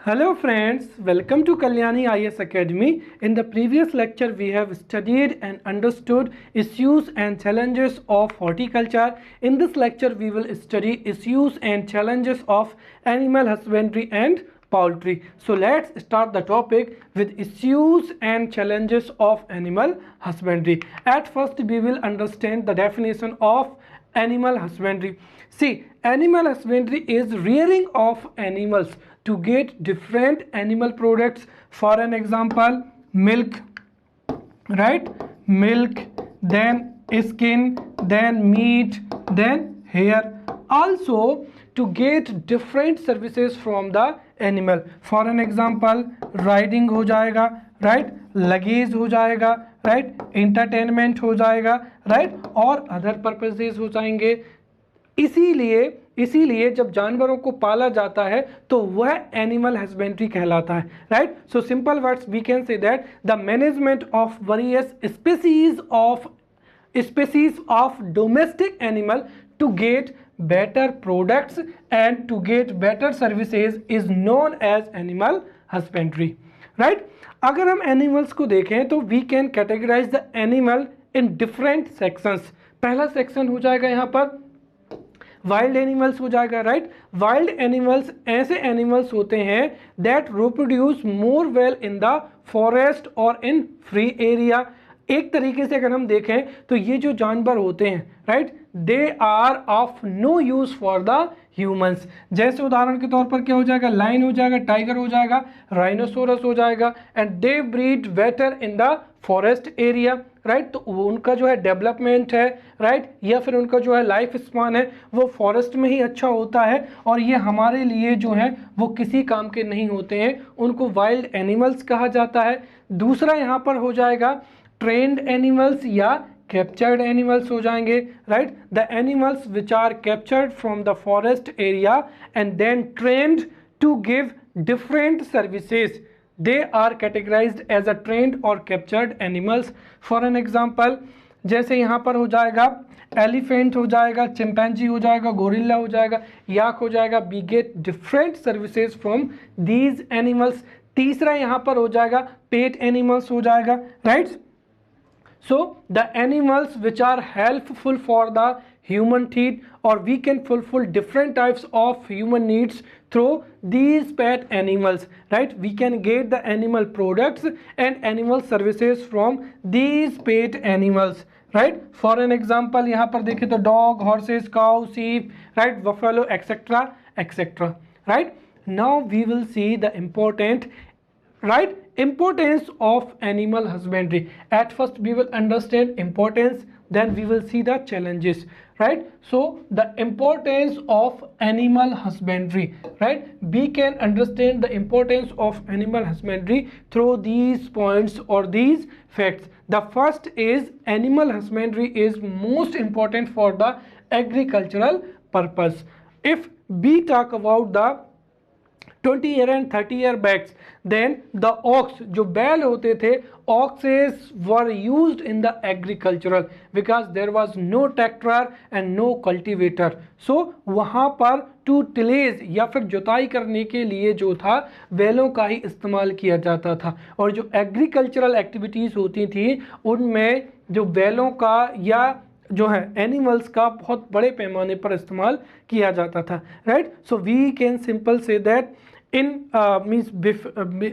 Hello friends, welcome to Kalyani IS Academy. In the previous lecture we have studied and understood issues and challenges of horticulture. In this lecture we will study issues and challenges of animal husbandry and poultry. So let's start the topic with issues and challenges of animal husbandry. At first we will understand the definition of animal husbandry. See, animal husbandry is rearing of animals to get different animal products. For an example, milk, right? Milk, then skin, then meat, then hair. Also to get different services from the animal. For an example, riding हो जाएगा, right? Luggage हो जाएगा, right? Entertainment हो जाएगा, right? और other purposes हो जाएंगे. इसीलिए जब जानवरों को पाला जाता है तो वह एनिमल हस्बेंड्री कहलाता है, right. So simple words we can say that the management of various species of domestic animal to get better products and to get better services is known as animal husbandry, right. अगर हम animals को देखें तो we can categorise the animal in different sections. पहला section हो जाएगा यहाँ पर वाइल्ड एनिमल्स हो जाएगा, राइट. वाइल्ड एनिमल्स ऐसे एनिमल्स होते हैं that reproduce more well in the forest और इन फ्री एरिया. एक तरीके से अगर हम देखें तो ये जो जानवर होते हैं, right, they are of no use for the humans. जैसे उदाहरण के तौर पर क्या हो जाएगा, लायन हो जाएगा, टाइगर हो जाएगा, राइनोसोरस हो जाएगा, and they breed better in the forest area, right. तो उनका जो है डेवलपमेंट है, राइट, या फिर उनका जो है लाइफ स्पान है वो फॉरेस्ट में ही अच्छा होता है, और ये हमारे लिए जो है वो किसी काम के नहीं होते हैं, उनको वाइल्ड एनिमल्स कहा जाता है. दूसरा यहाँ पर हो जाएगा ट्रेंड एनिमल्स या कैप्चर्ड एनिमल्स हो जाएंगे, right. The animals which are captured from the forest area and then trained to give different services, they are categorized as a trained or captured animals. For an example, जैसे यहाँ पर हो जाएगा elephant हो जाएगा, chimpanzee हो जाएगा, gorilla हो जाएगा, याक हो जाएगा. We get different services from these animals. तीसरा यहाँ पर हो जाएगा पेट एनिमल्स हो जाएगा, right. So the animals which are helpful for the human need, or we can fulfill different types of human needs through these pet animals, right. We can get the animal products and animal services from these pet animals, right. For an example यहाँ पर देखें तो dog, horses, cow, sheep, right, buffalo, etc., right. Now we will see the importance of animal husbandry. At first we will understand importance, then we will see the challenges, right. So the importance of animal husbandry, right, we can understand the importance of animal husbandry through these points or these facts. The first is animal husbandry is most important for the agricultural purpose. If we talk about the 20 year and 30 year backs, then the ox, जो बैल होते थे, oxes were used in the agricultural because there was no tractor and no cultivator. So वहाँ पर to tillage या फिर जुताई करने के लिए जो था बैलों का ही इस्तेमाल किया जाता था, और जो एग्रीकल्चरल एक्टिविटीज़ होती थी उनमें जो बैलों का या जो है एनिमल्स का बहुत बड़े पैमाने पर इस्तेमाल किया जाता था, right. So we can simple say that in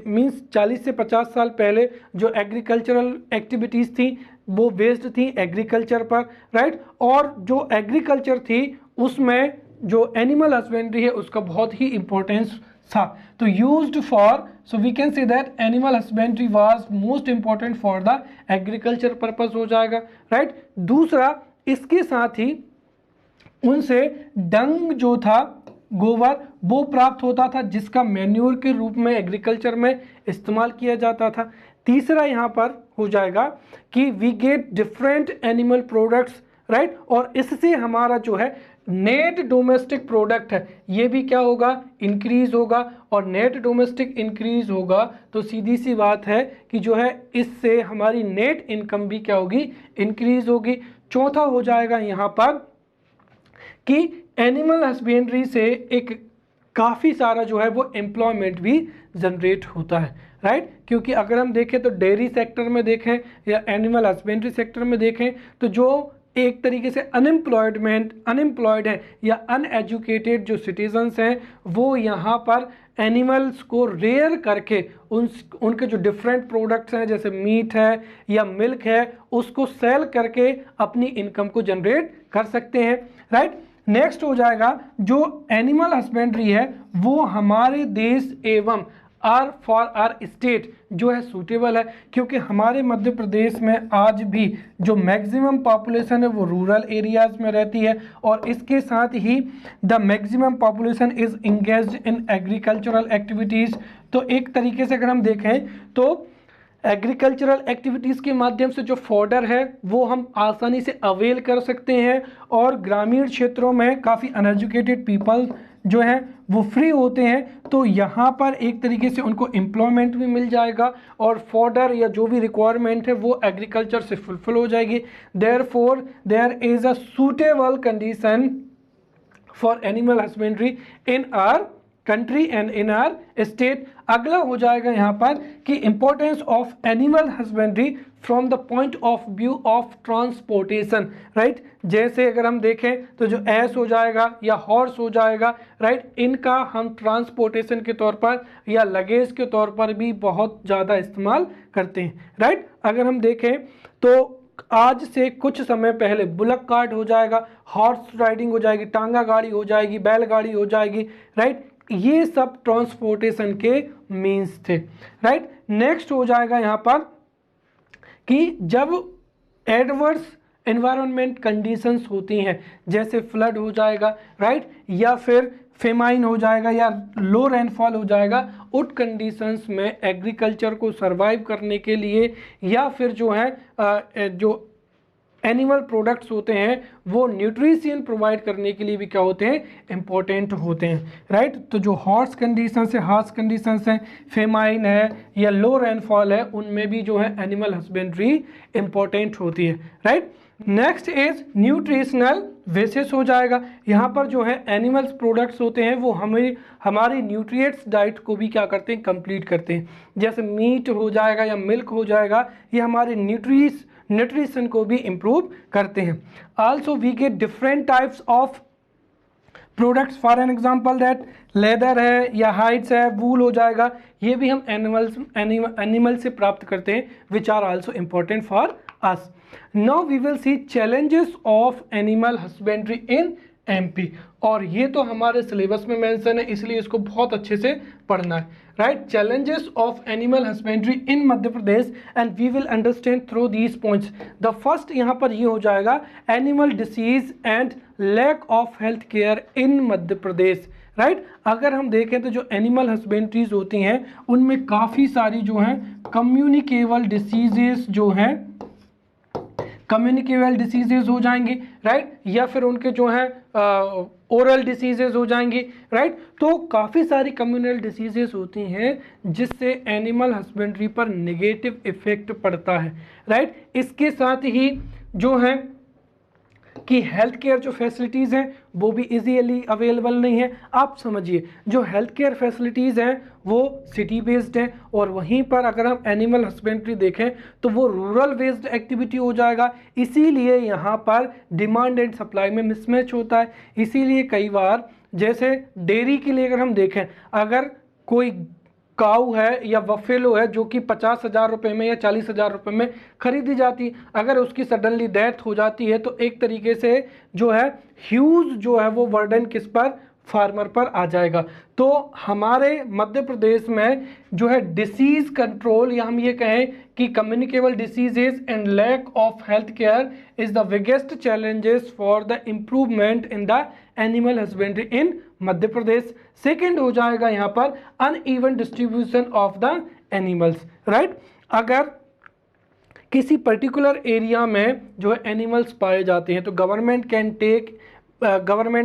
means 40 से 50 साल पहले जो एग्रीकल्चरल एक्टिविटीज़ थी वो बेस्ड थी एग्रीकल्चर पर, राइट. और जो एग्रीकल्चर थी उसमें जो एनिमल हस्बेंड्री है उसका बहुत ही इम्पोर्टेंस था. तो used for, so we can say that animal husbandry was most important for the agriculture purpose हो जाएगा, राइट. दूसरा, इसके साथ ही उनसे डंग जो था, गोबर, वो प्राप्त होता था जिसका मैन्योर के रूप में एग्रीकल्चर में इस्तेमाल किया जाता था. तीसरा यहाँ पर हो जाएगा कि we get different animal products, right, और इससे हमारा जो है नेट डोमेस्टिक प्रोडक्ट है ये भी क्या होगा, इंक्रीज होगा. और नेट डोमेस्टिक इंक्रीज होगा तो सीधी सी बात है कि जो है इससे हमारी नेट इनकम भी क्या होगी, इंक्रीज होगी. चौथा हो जाएगा यहाँ पर कि एनिमल हस्बेंड्री से एक काफ़ी सारा जो है वो एम्प्लॉयमेंट भी जनरेट होता है, राइट। क्योंकि अगर हम देखें तो डेयरी सेक्टर में देखें या एनिमल हस्बेंड्री सेक्टर में देखें तो जो एक तरीके से अनएम्प्लॉयड है या अनएजुकेटेड जो सिटीजन्स हैं वो यहाँ पर एनिमल्स को रेयर करके उनके जो डिफरेंट प्रोडक्ट्स हैं जैसे मीट है या मिल्क है उसको सेल करके अपनी इनकम को जनरेट कर सकते हैं, राइट। नेक्स्ट हो जाएगा जो एनिमल हस्बेंड्री है वो हमारे देश एवं फॉर आर स्टेट जो है सूटेबल है, क्योंकि हमारे मध्य प्रदेश में आज भी जो मैक्सिमम पॉपुलेशन है वो रूरल एरियाज में रहती है और इसके साथ ही the maximum population is engaged in agricultural activities. तो एक तरीके से अगर हम देखें तो एग्रीकल्चरल एक्टिविटीज़ के माध्यम से जो फॉडर है वो हम आसानी से अवेल कर सकते हैं और ग्रामीण क्षेत्रों में काफ़ी अनएजुकेटेड पीपल जो हैं वो फ्री होते हैं, तो यहाँ पर एक तरीके से उनको एम्प्लॉयमेंट भी मिल जाएगा और फॉडर या जो भी रिक्वायरमेंट है वो एग्रीकल्चर से फुलफिल हो जाएगी। Therefore there is a suitable condition for animal husbandry in our country and in our state. अगला हो जाएगा यहाँ पर कि importance of animal husbandry from the point of view of transportation, right. जैसे अगर हम देखें तो जो एस हो जाएगा या हॉर्स हो जाएगा, राइट, इनका हम ट्रांसपोर्टेशन के तौर पर या लगेज के तौर पर भी बहुत ज़्यादा इस्तेमाल करते हैं, राइट। अगर हम देखें तो आज से कुछ समय पहले बुलक कार्ट हो जाएगा, हॉर्स राइडिंग हो जाएगी, टांगा गाड़ी हो जाएगी, बैलगाड़ी हो जाएगी, राइट। ये सब ट्रांसपोर्टेशन के मीन्स थे, राइट। नेक्स्ट हो जाएगा यहाँ पर कि जब एडवर्स एनवायरनमेंट कंडीशंस होती हैं जैसे फ्लड हो जाएगा, राइट, या फिर फेमाइन हो जाएगा या लो रेनफॉल हो जाएगा, उन कंडीशंस में एग्रीकल्चर को सरवाइव करने के लिए या फिर जो है जो एनिमल प्रोडक्ट्स होते हैं वो न्यूट्रिशन प्रोवाइड करने के लिए भी क्या होते हैं, इम्पोर्टेंट होते हैं, राइट। तो जो हॉर्स कंडीशंस है, हार्श कंडीशंस हैं, फेमाइन है या लो रेनफॉल है, उनमें भी जो है एनिमल हस्बेंड्री इम्पोर्टेंट होती है, right. Next is nutritional basis हो जाएगा। यहाँ पर जो है एनिमल्स प्रोडक्ट्स होते हैं वो हमारी न्यूट्रिएंट्स डाइट को भी क्या करते हैं, कंप्लीट करते हैं। जैसे मीट हो जाएगा या मिल्क हो जाएगा, ये हमारे न्यूट्रिशन को भी इम्प्रूव करते हैं। Also we get different types of products, for an example that leather है या हाइड्स है, वूल हो जाएगा, ये भी हम एनिमल से प्राप्त करते हैं, which are also important for us. Now we will see challenges of animal husbandry in MP, और ये तो हमारे सिलेबस में मेंशन है इसलिए इसको बहुत अच्छे से पढ़ना है, right. Challenges of animal husbandry in Madhya Pradesh and we will understand through these points. The first यहाँ पर ये हो जाएगा animal disease and lack of health care in Madhya Pradesh, right. अगर हम देखें तो जो एनिमल हस्बेंड्रीज होती हैं उनमें काफ़ी सारी जो हैं कम्युनिकेबल डिसीजेस जो हैं कम्युनिकेबल डिसीजेज हो जाएंगी, राइट, या फिर उनके जो है ओरल डिसीजेज हो जाएंगी, राइट। तो काफ़ी सारी कम्युनल डिसीजेज होती हैं जिससे एनिमल हस्बेंड्री पर नेगेटिव इफेक्ट पड़ता है, राइट। इसके साथ ही जो है कि हेल्थ केयर जो फैसिलिटीज़ हैं वो भी इजीली अवेलेबल नहीं है। आप समझिए जो हेल्थ केयर फैसिलिटीज़ हैं वो सिटी बेस्ड हैं और वहीं पर अगर हम एनिमल हस्बेंड्री देखें तो वो रूरल बेस्ड एक्टिविटी हो जाएगा, इसीलिए यहाँ पर डिमांड एंड सप्लाई में मिसमैच होता है। इसीलिए कई बार जैसे डेयरी के लिए अगर हम देखें, अगर कोई काऊ है या बफेलो है जो कि 50,000 रुपये में या 40,000 रुपये में खरीदी जाती, अगर उसकी सडनली डेथ हो जाती है तो एक तरीके से जो है ह्यूज जो है वो बर्डन किस पर, फार्मर पर आ जाएगा। तो हमारे मध्य प्रदेश में जो है डिसीज़ कंट्रोल या हम ये कहें कि communicable diseases and lack of health care is the biggest challenges for the improvement in the animal husbandry in Madhya Pradesh. Second हो जाएगा यहाँ पर uneven distribution of the animals, right. अगर किसी पर्टिकुलर एरिया में जो है एनिमल्स पाए जाते हैं तो government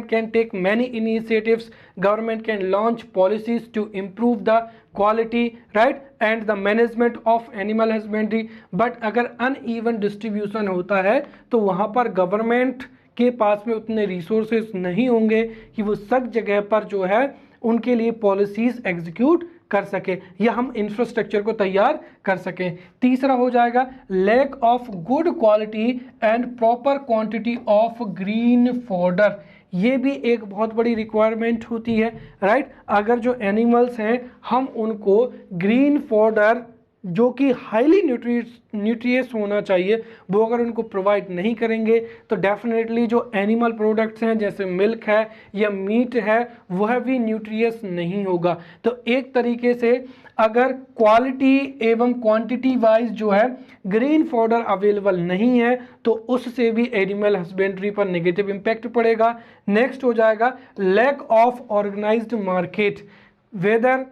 can take many initiatives, government can launch policies to improve the quality, right, and the management of animal husbandry, but अगर uneven distribution होता है तो वहाँ पर गवर्नमेंट के पास में उतने रिसोर्सेज नहीं होंगे कि वो सब जगह पर जो है उनके लिए पॉलिसीज एग्जीक्यूट कर सके या हम इंफ्रास्ट्रक्चर को तैयार कर सकें। तीसरा हो जाएगा lack of good quality and proper quantity of green fodder. ये भी एक बहुत बड़ी रिक्वायरमेंट होती है, राइट। अगर जो एनिमल्स हैं हम उनको ग्रीन फॉडर जो कि हाईली न्यूट्रियस होना चाहिए वो अगर उनको प्रोवाइड नहीं करेंगे तो डेफिनेटली जो एनिमल प्रोडक्ट्स हैं जैसे मिल्क है या मीट है वह भी न्यूट्रियस नहीं होगा। तो एक तरीके से अगर क्वालिटी एवं क्वांटिटी वाइज जो है ग्रीन फॉडर अवेलेबल नहीं है तो उससे भी एनिमल हस्बेंड्री पर नेगेटिव इम्पैक्ट पड़ेगा। नेक्स्ट हो जाएगा lack of organised market. Whether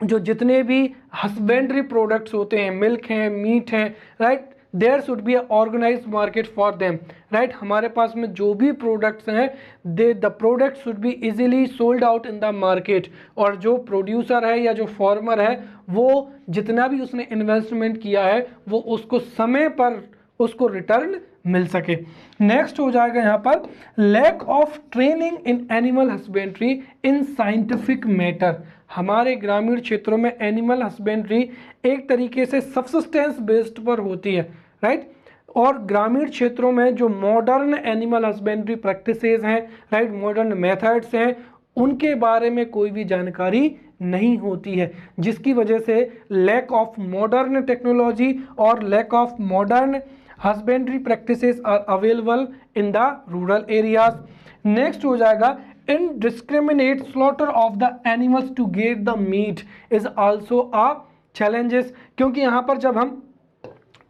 जो जितने भी हस्बेंड्री प्रोडक्ट्स होते हैं, मिल्क हैं, मीट हैं, right, there should be a organised market for them, right. हमारे पास में जो भी प्रोडक्ट्स हैं the product should be easily sold out in the market, और जो प्रोड्यूसर है या जो फार्मर है वो जितना भी उसने इन्वेस्टमेंट किया है वो उसको समय पर उसको रिटर्न मिल सके। नेक्स्ट हो जाएगा यहाँ पर lack of training in animal husbandry in scientific matter. हमारे ग्रामीण क्षेत्रों में एनिमल हस्बेंड्री एक तरीके से सबसिस्टेंस बेस्ड पर होती है, राइट। और ग्रामीण क्षेत्रों में जो मॉडर्न एनिमल हस्बेंड्री प्रैक्टिसेस हैं, राइट, मॉडर्न मेथड्स हैं, उनके बारे में कोई भी जानकारी नहीं होती है, जिसकी वजह से लैक ऑफ मॉडर्न टेक्नोलॉजी और lack of modern husbandry practices are available in the rural areas. Next हो जाएगा indiscriminate slaughter of the animals to get the meat is also a challenges, क्योंकि यहाँ पर जब हम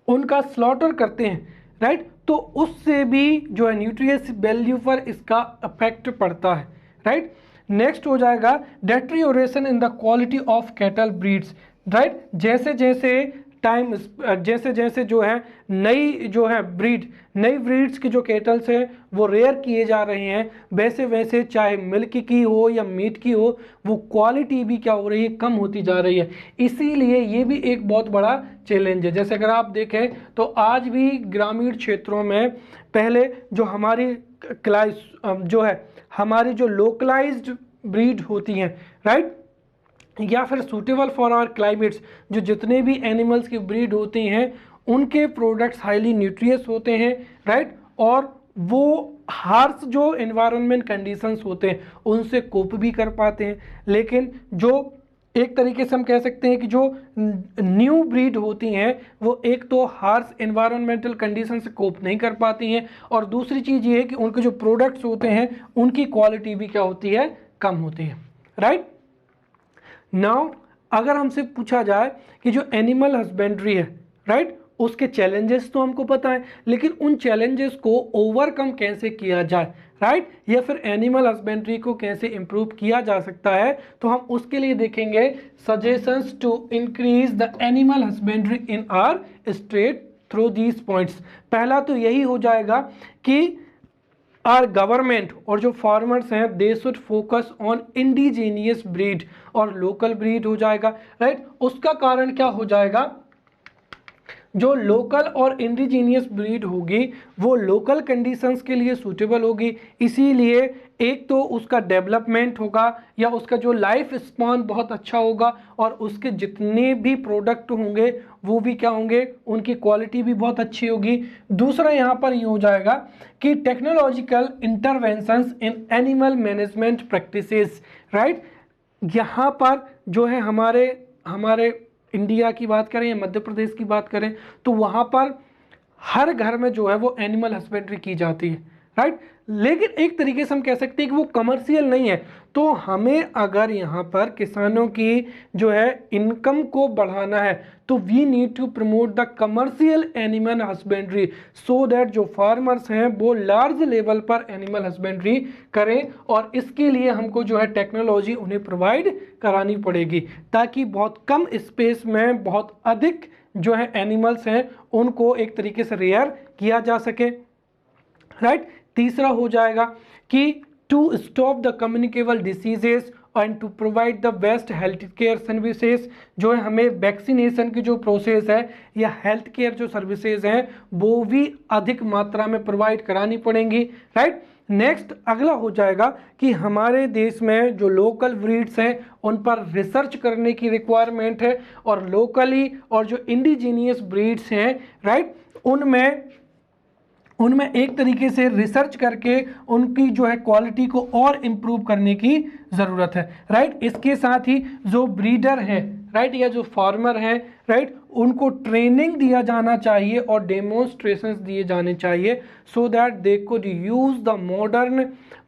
उनका स्लॉटर करते हैं, राइट, तो उससे भी जो है न्यूट्रिएंट्स वैल्यू पर इसका इफेक्ट पड़ता है, राइट। नेक्स्ट हो जाएगा deterioration in the quality of cattle breeds, right. जैसे जैसे टाइम जैसे जैसे जो है नई ब्रीड्स की जो कैटल्स हैं वो रेयर किए जा रहे हैं, वैसे वैसे चाहे मिल्क की हो या मीट की हो वो क्वालिटी भी क्या हो रही है, कम होती जा रही है। इसीलिए ये भी एक बहुत बड़ा चैलेंज है। जैसे अगर आप देखें तो आज भी ग्रामीण क्षेत्रों में पहले जो हमारी हमारी जो लोकलाइज्ड ब्रीड होती हैं, राइट, या फिर सूटेबल फॉर आवर क्लाइमेट्स, जो जितने भी एनिमल्स की ब्रीड होती हैं उनके प्रोडक्ट्स हाईली न्यूट्रियस होते हैं, राइट, और वो हार्श जो एनवायरनमेंट कंडीशंस होते हैं उनसे कोप भी कर पाते हैं। लेकिन जो एक तरीके से हम कह सकते हैं कि जो न्यू ब्रीड होती हैं वो एक तो हार्श एनवायरनमेंटल कंडीशन से कोप नहीं कर पाती हैं, और दूसरी चीज़ ये है कि उनके जो प्रोडक्ट्स होते हैं उनकी क्वालिटी भी क्या होती है, कम होती है, राइट। नाउ अगर हमसे पूछा जाए कि जो एनिमल हस्बेंड्री है, राइट, उसके चैलेंजेस तो हमको पता है, लेकिन उन चैलेंजेस को ओवरकम कैसे किया जाए, राइट, या फिर एनिमल हस्बेंड्री को कैसे इम्प्रूव किया जा सकता है, तो हम उसके लिए देखेंगे suggestions to increase the animal husbandry in our state through these points. पहला तो यही हो जाएगा कि आर गवर्नमेंट और जो फार्मर्स हैं they should focus on indigenous breed और लोकल ब्रीड हो जाएगा, राइट। उसका कारण क्या हो जाएगा, जो लोकल और इंडिजीनियस ब्रीड होगी वो लोकल कंडीशंस के लिए सूटेबल होगी, इसीलिए एक तो उसका डेवलपमेंट होगा या उसका जो लाइफ स्पान बहुत अच्छा होगा, और उसके जितने भी प्रोडक्ट होंगे वो भी क्या होंगे, उनकी क्वालिटी भी बहुत अच्छी होगी। दूसरा यहाँ पर ये हो जाएगा कि technological interventions in animal management practices, right. यहाँ पर जो है हमारे इंडिया की बात करें या मध्य प्रदेश की बात करें तो वहाँ पर हर घर में जो है वो एनिमल हस्बेंड्री की जाती है, राइट। लेकिन एक तरीके से हम कह सकते हैं कि वो कमर्शियल नहीं है। तो हमें अगर यहाँ पर किसानों की जो है इनकम को बढ़ाना है तो we need to promote the commercial animal husbandry so that जो फार्मर्स हैं वो लार्ज लेवल पर एनिमल हस्बेंड्री करें, और इसके लिए हमको जो है टेक्नोलॉजी उन्हें प्रोवाइड करानी पड़ेगी ताकि बहुत कम स्पेस में बहुत अधिक जो है एनिमल्स हैं उनको एक तरीके से रेयर किया जा सके, राइट। तीसरा हो जाएगा कि to stop the communicable diseases and to provide the best health care services, जो है हमें वैक्सीनेशन की जो प्रोसेस है या हेल्थ केयर जो सर्विसेज हैं वो भी अधिक मात्रा में प्रोवाइड करानी पड़ेंगी, राइट। नेक्स्ट अगला हो जाएगा कि हमारे देश में जो लोकल ब्रीड्स हैं उन पर रिसर्च करने की रिक्वायरमेंट है, और लोकली और जो इंडिजीनियस ब्रीड्स हैं, राइट, उनमें एक तरीके से रिसर्च करके उनकी जो है क्वालिटी को और इम्प्रूव करने की ज़रूरत है, राइट। इसके साथ ही जो ब्रीडर है, राइट, या जो फार्मर है, राइट, उनको ट्रेनिंग दिया जाना चाहिए और डेमोन्स्ट्रेशंस दिए जाने चाहिए, so that they could use the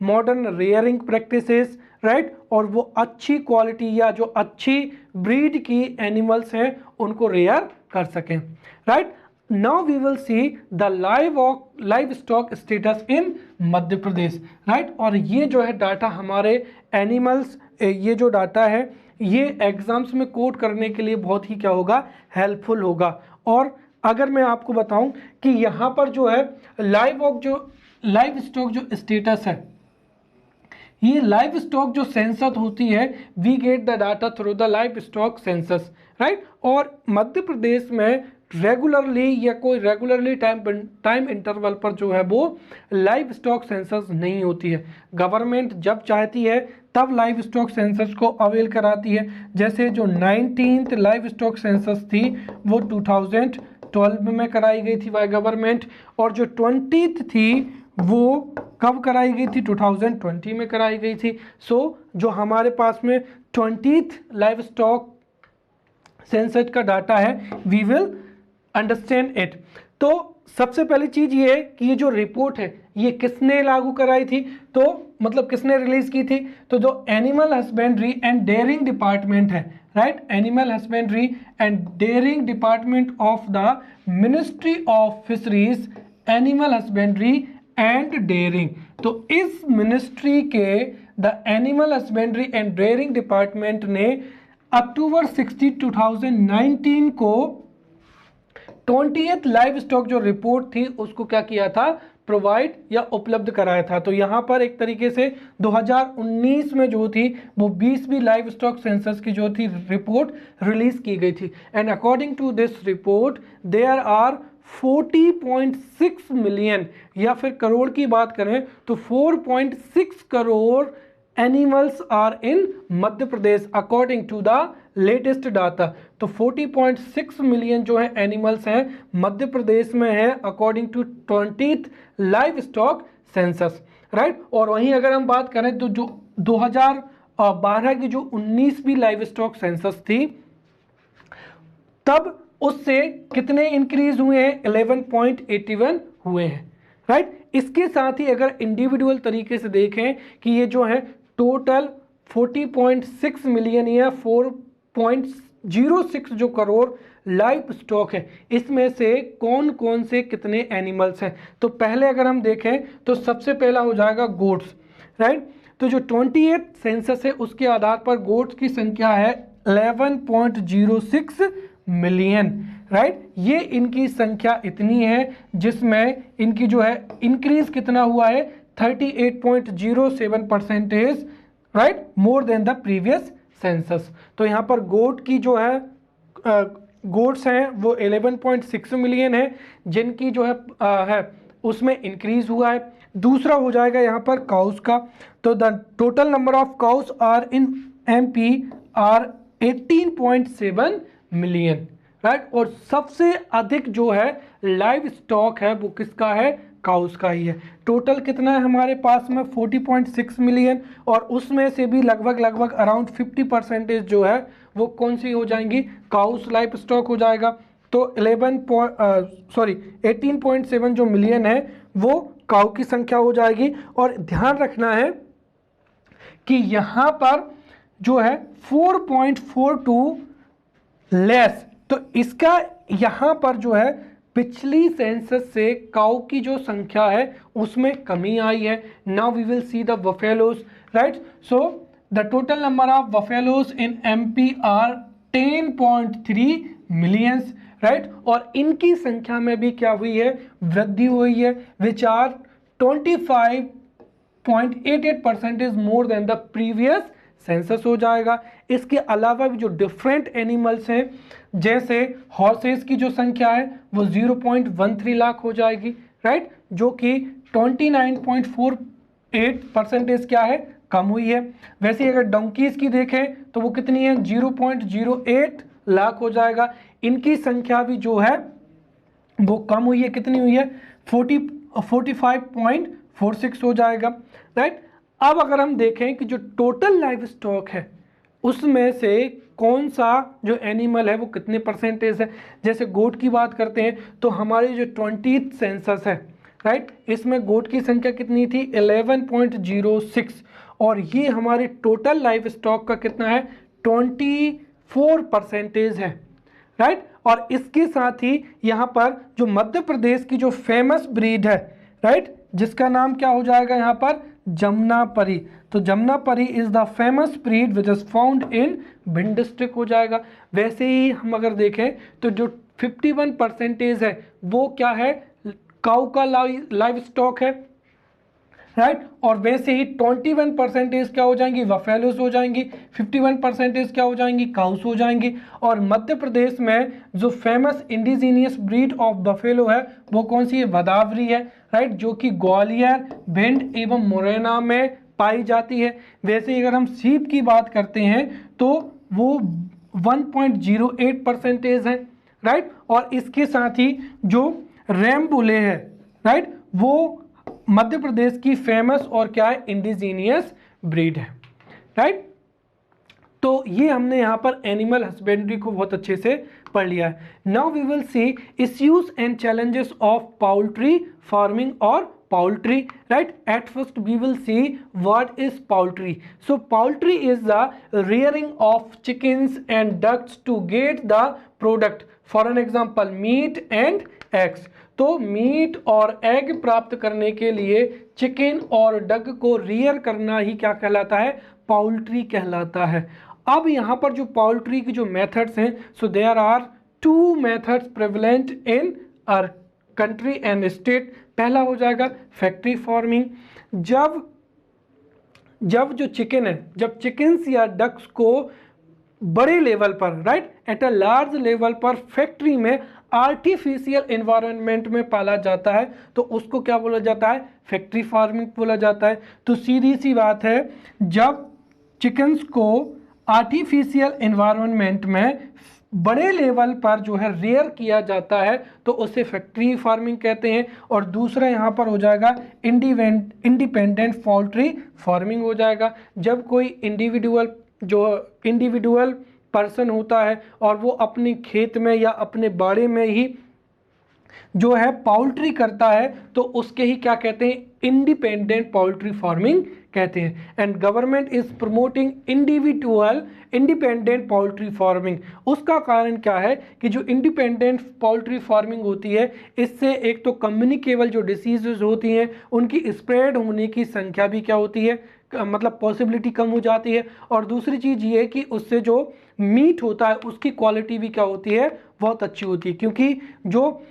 modern rearing practices, right, और वो अच्छी क्वालिटी या जो अच्छी ब्रीड की एनिमल्स हैं उनको रेयर कर सकें, right. Now we will see the livestock status in Madhya Pradesh, right. और ये जो है डाटा हमारे एनिमल्स, ये जो डाटा है ये एग्जाम्स में कोट करने के लिए बहुत ही क्या होगा, हेल्पफुल होगा। और अगर मैं आपको बताऊं कि यहाँ पर जो है लाइव स्टॉक जो स्टेटस है, ये लाइव स्टॉक जो सेंसस होती है, we get the data through the livestock census, right. और मध्य प्रदेश में रेगुलरली या कोई रेगुलरली टाइम इंटरवल पर जो है वो लाइव स्टॉक सेंसस नहीं होती है। गवर्नमेंट जब चाहती है तब लाइव स्टॉक सेंसस को अवेल कराती है। जैसे जो 19th लाइव स्टॉक सेंसस थी वो 2012 में कराई गई थी बाय गवर्नमेंट, और जो 20th थी वो कब कराई गई थी, 2020 में कराई गई थी। सो जो हमारे पास में 20th लाइव स्टॉक सेंसस का डाटा है, वी विल अंडरस्टैंड इट। तो सबसे पहली चीज ये है कि ये जो रिपोर्ट है ये किसने लागू कराई थी, तो मतलब किसने रिलीज की थी, तो जो animal husbandry and dairying department है, right, animal husbandry and dairying department of the ministry of fisheries, animal husbandry and dairying. तो इस मिनिस्ट्री के the animal husbandry and dairying department ने अक्टूबर 60, 2019 को 20th लाइव स्टॉक जो रिपोर्ट थी उसको क्या किया था, प्रोवाइड या उपलब्ध कराया था। तो यहाँ पर एक तरीके से 2019 में जो थी वो 20वीं लाइव स्टॉक सेंसस की जो थी रिपोर्ट रिलीज की गई थी। And according to this report there are 40.6 million, या फिर करोड़ की बात करें तो 4.6 crore animals are in Madhya Pradesh according to the latest data. तो 40.6 मिलियन जो है एनिमल्स हैं मध्य प्रदेश में है according to 20th livestock census, right. और वहीं अगर हम बात करें तो जो 2012 की जो 19वीं लाइव स्टॉक सेंसस थी तब उससे कितने इंक्रीज हुए हैं, 11.81 हुए हैं, राइट। इसके साथ ही अगर इंडिविजुअल तरीके से देखें कि ये जो है टोटल 40.6 मिलियन या 4.06 जो करोड़ लाइव स्टॉक है, इसमें से कौन कौन से कितने एनिमल्स हैं। तो पहले अगर हम देखें तो सबसे पहला हो जाएगा गोट्स, राइट। तो जो 20th सेंसस है उसके आधार पर गोट्स की संख्या है 11.06 मिलियन, राइट। ये इनकी संख्या इतनी है जिसमें इनकी जो है इंक्रीज कितना हुआ है, 38.07%, right, more than the previous census. तो यहाँ पर गोट की जो है गोट्स हैं वो 11.6 मिलियन है जिनकी जो है उसमें इंक्रीज हुआ है। दूसरा हो जाएगा यहाँ पर काउस का, तो the total number of cows are in MP are 18.7 million, right. और सबसे अधिक जो है लाइव स्टॉक है वो किसका है, काउस का ही है। टोटल कितना है हमारे पास में 40.6 मिलियन, और उसमें से भी लगभग अराउंड 50% जो है वो कौन सी हो जाएंगी, काउस लाइव स्टॉक हो जाएगा। तो 18.7 जो मिलियन है वो काउ की संख्या हो जाएगी। और ध्यान रखना है कि यहाँ पर जो है 4.42 लेस, तो इसका यहाँ पर जो है पिछली सेंसस से काउ की जो संख्या है उसमें कमी आई है। Now we will see the buffaloes, right. So the total number of buffaloes in MP are 10.3 millions, right. और इनकी संख्या में भी क्या हुई है, वृद्धि हुई है, which are 25.88% more than the previous census हो जाएगा। इसके अलावा भी जो डिफरेंट एनिमल्स हैं जैसे हॉर्सेस की जो संख्या है वो 0.13 लाख हो जाएगी, राइट, जो कि 29.4 8% क्या है, कम हुई है। वैसे अगर डोंकीज की देखें तो वो कितनी है, 0.08 लाख हो जाएगा। इनकी संख्या भी जो है वो कम हुई है, कितनी हुई है, 45.46 हो जाएगा, राइट। अब अगर हम देखें कि जो टोटल लाइव स्टॉक है उसमें से कौन सा जो एनिमल है वो कितने परसेंटेज है, जैसे गोट की बात करते हैं तो हमारी जो 20th सेंसस है, राइट, इसमें गोट की संख्या कितनी थी, 11.06, और ये हमारे टोटल लाइव स्टॉक का कितना है, 24% है, राइट। और इसके साथ ही यहाँ पर जो मध्य प्रदेश की जो फेमस ब्रीड है, राइट, जिसका नाम क्या हो जाएगा यहाँ पर, जमुनापरी। तो Jamunapari is the famous breed which is found in Bhind district हो जाएगा। वैसे ही हम अगर देखें तो जो 51% है वो क्या है, काऊ का लाइव स्टॉक है, राइट। और वैसे ही 21% क्या हो जाएंगी, बफेलोस हो जाएंगी, 51% क्या हो जाएंगी, काउस हो जाएंगी। और मध्य प्रदेश में जो famous indigenous breed of buffalo है वो कौन सी है, भदावरी है, राइट, जो कि ग्वालियर, भिंड एवं मुरैना में पाई जाती है। वैसे ही अगर हम सीप की बात करते हैं तो वो 1.08% है, राइट। और इसके साथ ही जो रैमबुले है, राइट, वो मध्य प्रदेश की फेमस और क्या है, इंडिजीनियस ब्रीड है, राइट। तो ये हमने यहाँ पर एनिमल हस्बेंड्री को बहुत अच्छे से पढ़ लिया है। Now we will see issues and challenges of poultry farming और poultry, right? At first we will see what is poultry. So poultry is the rearing of chickens and ducks to get the product, for an example meat and eggs. तो meet और egg प्राप्त करने के लिए chicken और duck को rear करना ही क्या कहलाता है, पाउल्ट्री कहलाता है। अब यहाँ पर जो पाउल्ट्री की जो मेथड्स हैं, so there are 2 methods prevalent in our country and state. पहला हो जाएगा फैक्ट्री फार्मिंग। जब जो चिकन है, जब चिकन्स या डक्स को बड़े लेवल पर, right, at a large level पर फैक्ट्री में आर्टिफिशियल एनवायरनमेंट में पाला जाता है तो उसको क्या बोला जाता है, फैक्ट्री फार्मिंग बोला जाता है। तो सीधी सी बात है, जब चिकन्स को आर्टिफिशियल एनवायरनमेंट में बड़े लेवल पर जो है रेयर किया जाता है तो उसे फैक्ट्री फार्मिंग कहते हैं। और दूसरा यहाँ पर हो जाएगा इंडिपेंडेंट पोल्ट्री फार्मिंग हो जाएगा। जब कोई इंडिविजुअल पर्सन होता है और वो अपने खेत में या अपने बाड़े में ही जो है पाउल्ट्री करता है तो उसके ही क्या कहते हैं, इंडिपेंडेंट पोल्ट्री फार्मिंग कहते हैं। And government is promoting independent poultry farming. उसका कारण क्या है कि जो इंडिपेंडेंट पोल्ट्री फार्मिंग होती है इससे एक तो कम्युनिकेबल जो डिसीजेज होती हैं उनकी स्प्रेड होने की संख्या भी क्या होती है, मतलब पॉसिबिलिटी कम हो जाती है। और दूसरी चीज़ ये कि उससे जो मीट होता है उसकी क्वालिटी भी क्या होती है, बहुत अच्छी होती है। क्योंकि जो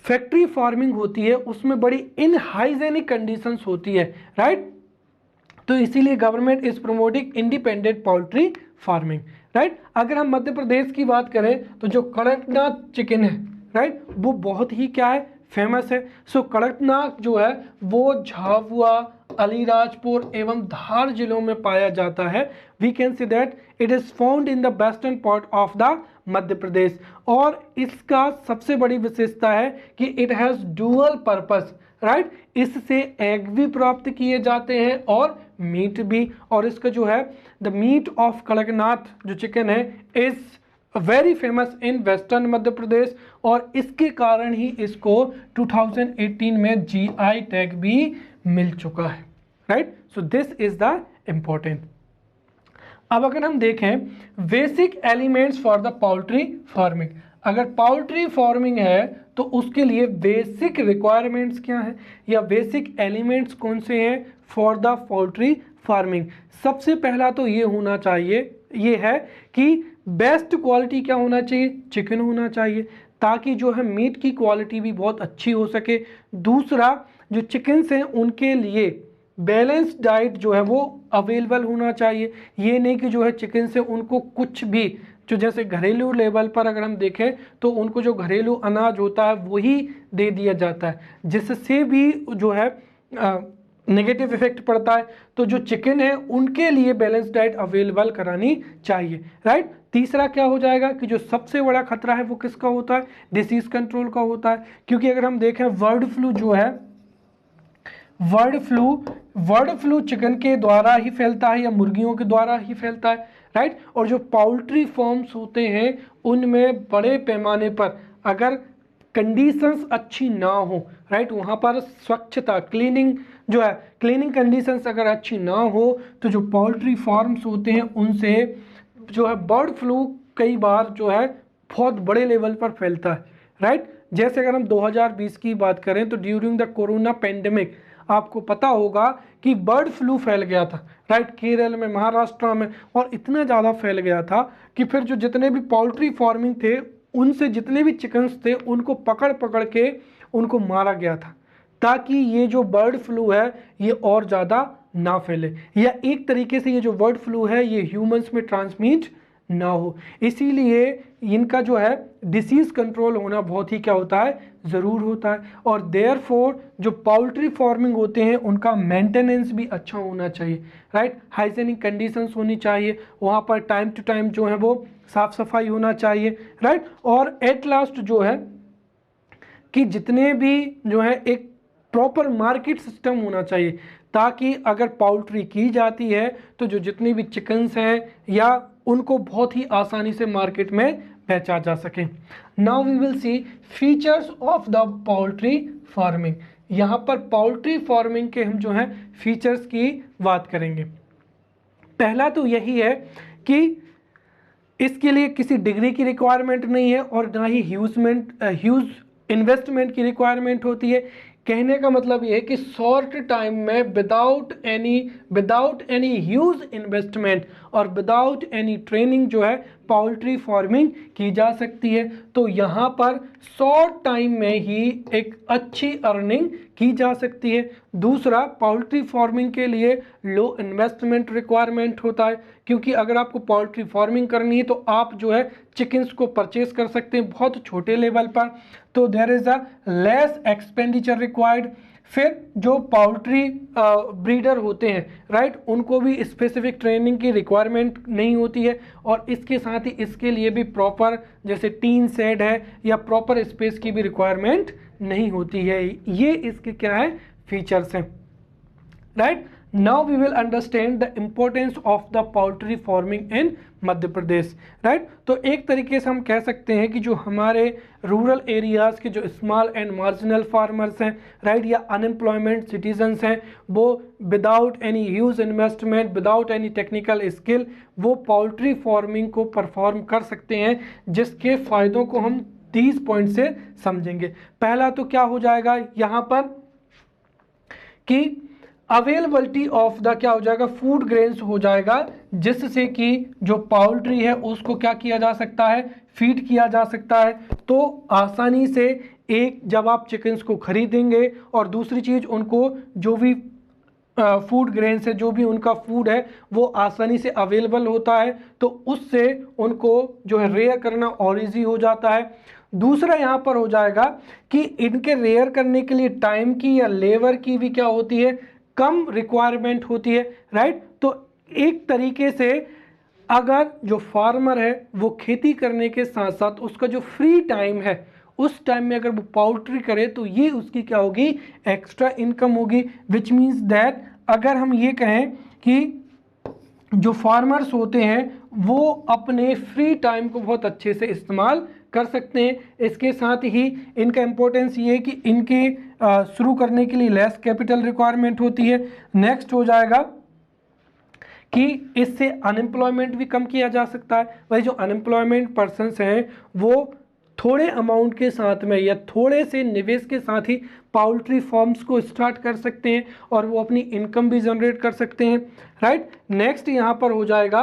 फैक्ट्री फार्मिंग होती है उसमें बड़ी इनहाइजेनिक कंडीशंस होती है, राइट। तो इसीलिए government is promoting independent poultry farming, right. अगर हम मध्य प्रदेश की बात करें तो जो कड़कनाथ चिकन है, राइट, वो बहुत ही क्या है, फेमस है। सो कड़कनाथ जो है वो झाबुआ, अलीराजपुर एवं धार जिलों में पाया जाता है। We can see that it is found in the western part of the Madhya Pradesh. और इसका सबसे बड़ी विशेषता है कि it has dual purpose, right. इससे एग भी प्राप्त किए जाते हैं और मीट भी। और इसका जो है द मीट ऑफ कड़कनाथ जो चिकन है is very famous in western Madhya Pradesh. और इसके कारण ही इसको 2018 में GI टैग भी मिल चुका है, right. So this is the important. अब अगर हम देखें basic elements for the poultry farming, अगर पोल्ट्री फार्मिंग है तो उसके लिए बेसिक रिक्वायरमेंट्स क्या हैं या बेसिक एलिमेंट्स कौन से हैं फॉर द पोल्ट्री फार्मिंग। सबसे पहला तो ये होना चाहिए, ये है कि बेस्ट क्वालिटी क्या होना चाहिए, चिकन होना चाहिए ताकि जो है मीट की क्वालिटी भी बहुत अच्छी हो सके। दूसरा, जो चिकन्स हैं उनके लिए बैलेंस डाइट जो है वो अवेलेबल होना चाहिए। ये नहीं कि जो है चिकन से उनको कुछ भी, जो जैसे घरेलू लेवल पर अगर हम देखें तो उनको जो घरेलू अनाज होता है वही दे दिया जाता है, जिससे भी जो है नेगेटिव इफेक्ट पड़ता है। तो जो चिकन है उनके लिए बैलेंस डाइट अवेलेबल करानी चाहिए, राइट। तीसरा क्या हो जाएगा कि जो सबसे बड़ा खतरा है वो किसका होता है, डिसीज कंट्रोल का होता है। क्योंकि अगर हम देखें बर्ड फ्लू जो है, बर्ड फ्लू चिकन के द्वारा ही फैलता है या मुर्गियों के द्वारा ही फैलता है, राइट। और जो पाउल्ट्री फार्म्स होते हैं उनमें बड़े पैमाने पर अगर कंडीशंस अच्छी ना हो, राइट, वहाँ पर स्वच्छता क्लीनिंग जो है, क्लीनिंग कंडीशंस अगर अच्छी ना हो तो जो पोल्ट्री फार्म्स होते हैं उनसे जो है बर्ड फ्लू कई बार जो है बहुत बड़े लेवल पर फैलता है, राइट। जैसे अगर हम 2020 की बात करें तो ड्यूरिंग द कोरोना पेंडेमिक आपको पता होगा कि बर्ड फ्लू फैल गया था, राइट, केरल में, महाराष्ट्र में, और इतना ज़्यादा फैल गया था कि फिर जो जितने भी पोल्ट्री फार्मिंग थे उनसे जितने भी चिकन्स थे उनको पकड़ पकड़ के उनको मारा गया था, ताकि ये जो बर्ड फ्लू है ये और ज़्यादा ना फैले, या एक तरीके से ये जो बर्ड फ्लू है ये ह्यूमंस में ट्रांसमिट ना हो। इसीलिए इनका जो है डिसीज कंट्रोल होना बहुत ही क्या होता है, ज़रूर होता है। और देयरफॉर जो पोल्ट्री फार्मिंग होते हैं उनका मेंटेनेंस भी अच्छा होना चाहिए, राइट। हाइजीनिक कंडीशंस होनी चाहिए, वहाँ पर टाइम टू टाइम जो है वो साफ़ सफाई होना चाहिए, राइट। और एट लास्ट जो है कि जितने भी जो है एक प्रॉपर मार्केट सिस्टम होना चाहिए, ताकि अगर पोल्ट्री की जाती है तो जो जितनी भी चिकन्स हैं या उनको बहुत ही आसानी से मार्केट में बेचा जा सके। Now we will see features of the poultry farming. यहाँ पर पोल्ट्री फार्मिंग के हम जो है फीचर्स की बात करेंगे। पहला तो यही है कि इसके लिए किसी डिग्री की रिक्वायरमेंट नहीं है और ना ही ह्यूज इन्वेस्टमेंट की रिक्वायरमेंट होती है। कहने का मतलब ये है कि शॉर्ट टाइम में विदाउट एनी ह्यूज इन्वेस्टमेंट और विदाउट एनी ट्रेनिंग जो है पोल्ट्री फार्मिंग की जा सकती है। तो यहाँ पर शॉर्ट टाइम में ही एक अच्छी अर्निंग की जा सकती है। दूसरा, पोल्ट्री फार्मिंग के लिए लो इन्वेस्टमेंट रिक्वायरमेंट होता है, क्योंकि अगर आपको पोल्ट्री फार्मिंग करनी है तो आप जो है चिकन्स को परचेज कर सकते हैं बहुत छोटे लेवल पर, तो there is a less expenditure required. फिर जो पोल्ट्री ब्रीडर होते हैं, राइट, उनको भी स्पेसिफिक ट्रेनिंग की रिक्वायरमेंट नहीं होती है, और इसके साथ ही इसके लिए भी प्रॉपर जैसे टीन शेड है या प्रॉपर स्पेस की भी रिक्वायरमेंट नहीं होती है। ये इसके क्या है, फीचर्स हैं, right. Now we will understand the importance of the poultry farming in Madhya Pradesh, right. तो एक तरीके से हम कह सकते हैं कि जो हमारे रूरल एरियाज के जो स्मॉल एंड मार्जिनल फार्मर्स हैं, राइट, या अनएम्प्लॉयमेंट सिटीजन्स हैं, वो without any huge investment, without any technical skill वो पोल्ट्री फार्मिंग को परफॉर्म कर सकते हैं, जिसके फ़ायदों को हम 30 पॉइंट से समझेंगे। पहला तो क्या हो जाएगा यहाँ पर कि अवेलेबिलिटी ऑफ द क्या हो जाएगा, फूड ग्रेन्स हो जाएगा, जिससे कि जो पोल्ट्री है उसको क्या किया जा सकता है, फीड किया जा सकता है। तो आसानी से एक जब आप चिकन्स को खरीदेंगे और दूसरी चीज़ उनको जो भी फूड ग्रेन्स है, जो भी उनका फूड है वो आसानी से अवेलेबल होता है, तो उससे उनको जो है रेयर करना और ईजी हो जाता है। दूसरा यहाँ पर हो जाएगा कि इनके रेयर करने के लिए टाइम की या लेबर की भी क्या होती है, कम रिक्वायरमेंट होती है, राइट। तो एक तरीके से अगर जो फार्मर है वो खेती करने के साथ साथ उसका जो फ्री टाइम है उस टाइम में अगर वो पोल्ट्री करे तो ये उसकी क्या होगी, एक्स्ट्रा इनकम होगी। विच मीन्स दैट अगर हम ये कहें कि जो फार्मर्स होते हैं वो अपने फ्री टाइम को बहुत अच्छे से इस्तेमाल कर सकते हैं। इसके साथ ही इनका इम्पोर्टेंस ये है कि इनके शुरू करने के लिए लेस कैपिटल रिक्वायरमेंट होती है। नेक्स्ट हो जाएगा कि इससे अनएम्प्लॉयमेंट भी कम किया जा सकता है। वही जो अनएम्प्लॉयमेंट पर्सनस हैं वो थोड़े अमाउंट के साथ में या थोड़े से निवेश के साथ ही पोल्ट्री फार्म्स को स्टार्ट कर सकते हैं और वो अपनी इनकम भी जनरेट कर सकते हैं, राइट। नेक्स्ट यहाँ पर हो जाएगा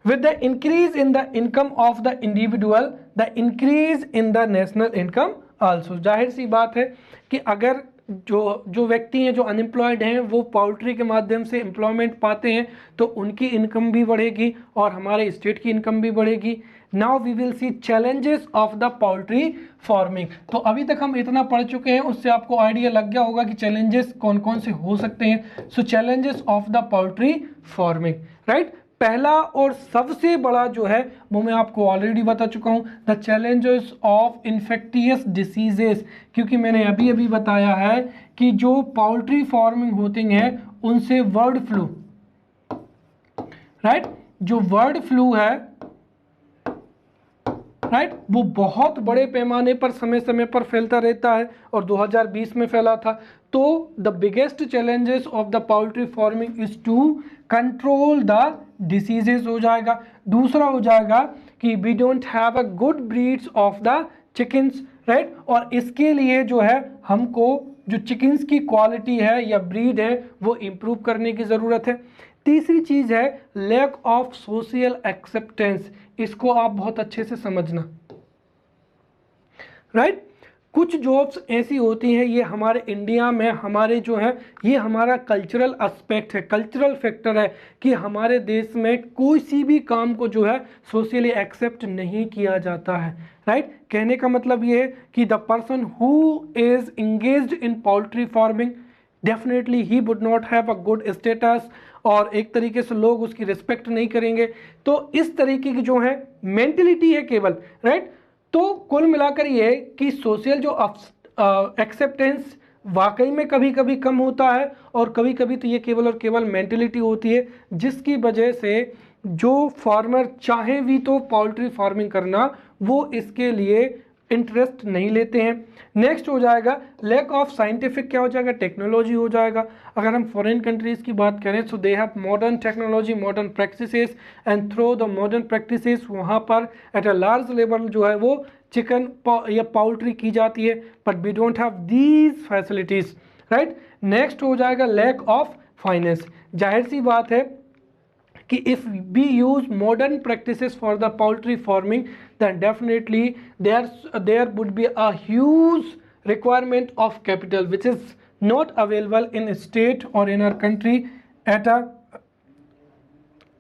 with the increase in the income of the individual, the increase in the national income also। जाहिर सी बात है कि अगर जो व्यक्ति हैं जो अनएम्प्लॉयड हैं वो पोल्ट्री के माध्यम से एम्प्लॉयमेंट पाते हैं तो उनकी इनकम भी बढ़ेगी और हमारे स्टेट की इनकम भी बढ़ेगी, now we will see challenges of the poultry farming. तो अभी तक हम इतना पढ़ चुके हैं, उससे आपको आइडिया लग गया होगा कि चैलेंजेस कौन कौन से हो सकते हैं। So challenges of the poultry farming, right. पहला और सबसे बड़ा जो है वो मैं आपको ऑलरेडी बता चुका हूं, the challenges of infectious diseases, क्योंकि मैंने अभी अभी बताया है कि जो पोल्ट्री फार्मिंग होती है उनसे बर्ड फ्लू, राइट, जो बर्ड फ्लू है, राइट, वो बहुत बड़े पैमाने पर समय समय पर फैलता रहता है और 2020 में फैला था। तो the biggest challenges of the poultry farming is to control the diseases हो जाएगा। दूसरा हो जाएगा कि we don't have a good breeds of the chickens, right, और इसके लिए जो है हमको जो चिकन्स की क्वालिटी है या ब्रीड है वो इम्प्रूव करने की ज़रूरत है। तीसरी चीज़ है लैक ऑफ सोशल एक्सेप्टेंस, इसको आप बहुत अच्छे से समझना, राइट। कुछ जॉब्स ऐसी होती हैं, ये हमारे इंडिया में हमारे जो है ये हमारा कल्चरल एस्पेक्ट है, कल्चरल फैक्टर है कि हमारे देश में कोई सी भी काम को जो है सोशली एक्सेप्ट नहीं किया जाता है, राइट। कहने का मतलब ये है कि the person who is engaged in poultry farming definitely he would not have a good status, और एक तरीके से लोग उसकी रिस्पेक्ट नहीं करेंगे। तो इस तरीके की जो है मेंटेलिटी है केवल, राइट। तो कुल मिलाकर ये कि सोशल जो एक्सेप्टेंस वाकई में कभी कभी कम होता है और कभी कभी तो ये केवल और केवल मेंटेलिटी होती है, जिसकी वजह से जो फार्मर चाहे भी तो पोल्ट्री फार्मिंग करना वो इसके लिए इंटरेस्ट नहीं लेते हैं। नेक्स्ट हो जाएगा लैक ऑफ साइंटिफिक, क्या हो जाएगा, टेक्नोलॉजी हो जाएगा। अगर हम फॉरेन कंट्रीज़ की बात करें so they have modern technology, modern practices, and through the modern practices वहाँ पर एट अ लार्ज लेवल जो है वो चिकन या पोल्ट्री की जाती है, but we don't have these facilities, right. Next हो जाएगा लैक ऑफ फाइनेंस। जाहिर सी बात है कि if we use modern practices for the poultry farming then definitely there would be a huge requirement of capital which is not available in a state or in our country at a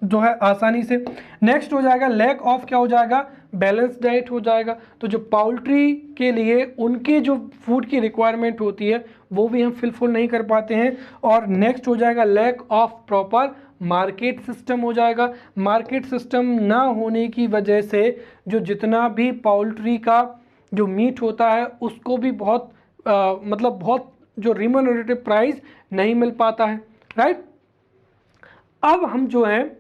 जो है आसानी से। Next हो जाएगा lack of, क्या हो जाएगा, balance diet हो जाएगा। तो जो पोल्ट्री के लिए उनके जो फूड की रिक्वायरमेंट होती है वो भी हम फुलफिल नहीं कर पाते हैं। और नेक्स्ट हो जाएगा lack of proper market system हो जाएगा। मार्केट सिस्टम ना होने की वजह से जो जितना भी पोल्ट्री का जो मीट होता है उसको भी बहुत मतलब बहुत जो रिम्यूनरेटिव प्राइस नहीं मिल पाता है, राइट। अब हम जो है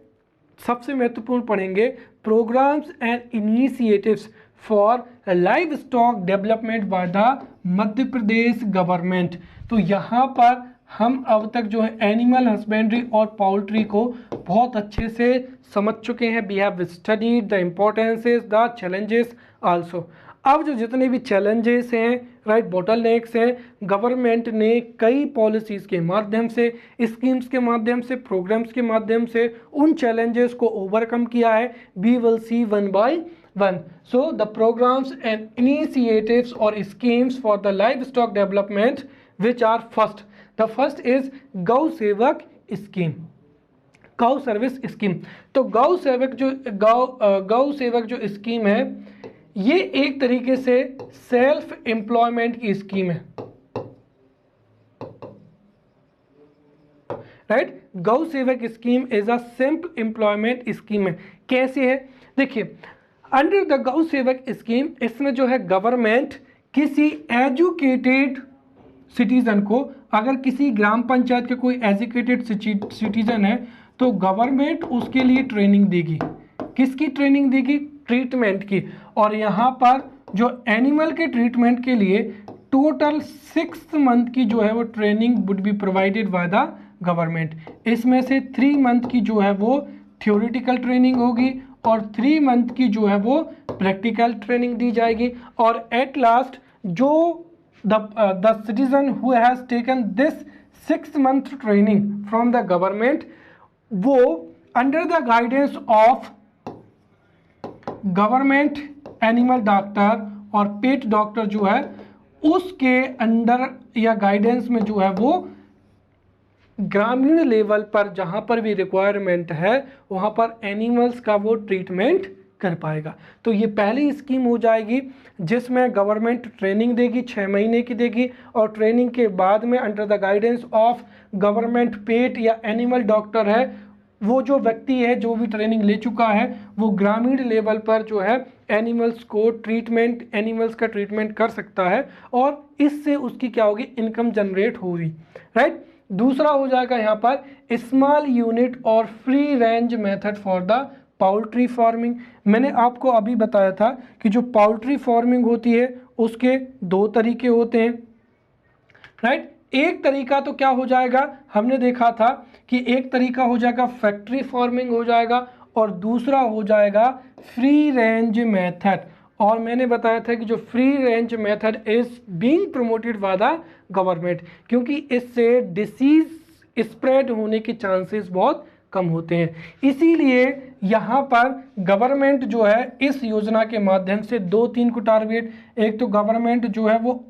सबसे महत्वपूर्ण पढ़ेंगे programs and initiatives for livestock development by the Madhya Pradesh government. तो यहाँ पर हम अब तक जो है एनिमल हस्बेंड्री और पोल्ट्री को बहुत अच्छे से समझ चुके हैं। We have studied the importances, the challenges also. अब जो जितने भी चैलेंजेस हैं, राइट, बोटलनेक्स हैं, गवर्नमेंट ने कई पॉलिसीज़ के माध्यम से, स्कीम्स के माध्यम से, प्रोग्राम्स के माध्यम से उन चैलेंजेस को ओवरकम किया है। We will see one by one. So the programmes and initiatives और schemes for the livestock development which are first, the first is Gau Sevak scheme, गौ सर्विस स्कीम। तो गौ सेवक जो स्कीम है ये एक तरीके से सेल्फ एम्प्लॉयमेंट की स्कीम है, राइट। गौ Sevak scheme is a self employment scheme है। कैसे है, देखिए, अंडर द गौ सेवक स्कीम इसमें जो है गवर्नमेंट किसी एजुकेटेड सिटीजन को, अगर किसी ग्राम पंचायत के कोई एजुकेटेड सिटीजन है तो गवर्नमेंट उसके लिए ट्रेनिंग देगी। किसकी ट्रेनिंग देगी, ट्रीटमेंट की। और यहाँ पर जो एनिमल के ट्रीटमेंट के लिए टोटल 6 मंथ की जो है वो training would be provided by the government. इसमें से 3 मंथ की जो है वो थ्योरेटिकल ट्रेनिंग होगी और 3 मंथ की जो है वो प्रैक्टिकल ट्रेनिंग दी जाएगी। और एट लास्ट जो the citizen who has taken this 6 month training from the government, वो under the guidance of government animal doctor और पेट डॉक्टर जो है उसके अंडर या गाइडेंस में जो है वो ग्रामीण लेवल पर जहाँ पर भी रिक्वायरमेंट है वहाँ पर एनिमल्स का वो ट्रीटमेंट कर पाएगा। तो ये पहली स्कीम हो जाएगी जिसमें गवर्नमेंट ट्रेनिंग देगी, 6 महीने की देगी, और ट्रेनिंग के बाद में under the guidance of government pet या एनिमल डॉक्टर है, वो जो व्यक्ति है जो भी ट्रेनिंग ले चुका है वो ग्रामीण लेवल पर जो है एनिमल्स को ट्रीटमेंट, एनिमल्स का ट्रीटमेंट कर सकता है और इससे उसकी क्या होगी, इनकम जनरेट होगी, राइट। दूसरा हो जाएगा यहाँ पर स्मॉल यूनिट और free range method for the poultry farming. मैंने आपको अभी बताया था कि जो पाउल्ट्री फार्मिंग होती है उसके 2 तरीके होते हैं, राइट। एक तरीका तो क्या हो जाएगा, हमने देखा था कि एक तरीका हो जाएगा फैक्ट्री फार्मिंग हो जाएगा और दूसरा हो जाएगा फ्री रेंज मेथड। और मैंने बताया था कि जो free range method is being promoted by the government, क्योंकि इससे डिसीज स्प्रेड होने के चांसेस बहुत कम होते हैं। इसीलिए यहाँ पर गवर्नमेंट जो है इस योजना के माध्यम से 2-3 को टारगेट, एक तो गवर्नमेंट जो है वो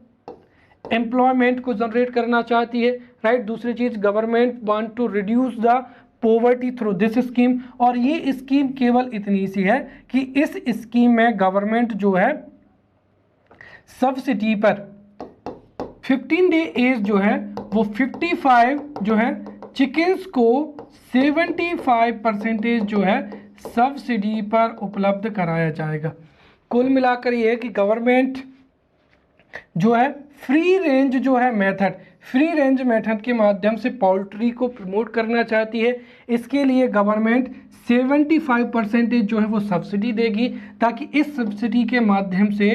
एम्प्लॉयमेंट को जनरेट करना चाहती है, राइट। दूसरी चीज government want to reduce the poverty through this scheme. और ये स्कीम केवल इतनी सी है कि इस स्कीम में गवर्नमेंट जो है सब्सिडी पर 15 डे एज जो है वो 55 जो है चिकन्स को 75% जो है सब्सिडी पर उपलब्ध कराया जाएगा। कुल मिलाकर ये है कि गवर्नमेंट जो है फ्री रेंज जो है मेथड, फ्री रेंज मेथड के माध्यम से पोल्ट्री को प्रमोट करना चाहती है। इसके लिए गवर्नमेंट 75% जो है वो सब्सिडी देगी, ताकि इस सब्सिडी के माध्यम से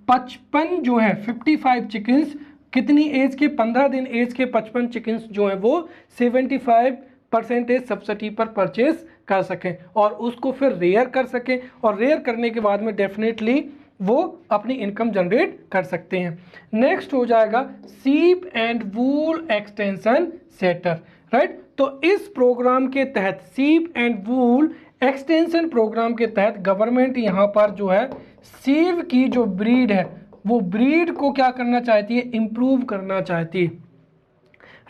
55 जो है 55 चिकन्स, कितनी एज के, 15 दिन एज के 55 चिकन्स जो है वो 75% सब्सिडी पर परचेज कर सकें और उसको फिर रेयर कर सकें, और रेयर करने के बाद में डेफिनेटली वो अपनी इनकम जनरेट कर सकते हैं। नेक्स्ट हो जाएगा सीप and wool extension centre, right. तो इस प्रोग्राम के तहत, सीप एंड वूल एक्सटेंशन प्रोग्राम के तहत गवर्नमेंट यहाँ पर जो है सीप की जो ब्रीड है वो ब्रीड को क्या करना चाहती है, इम्प्रूव करना चाहती है,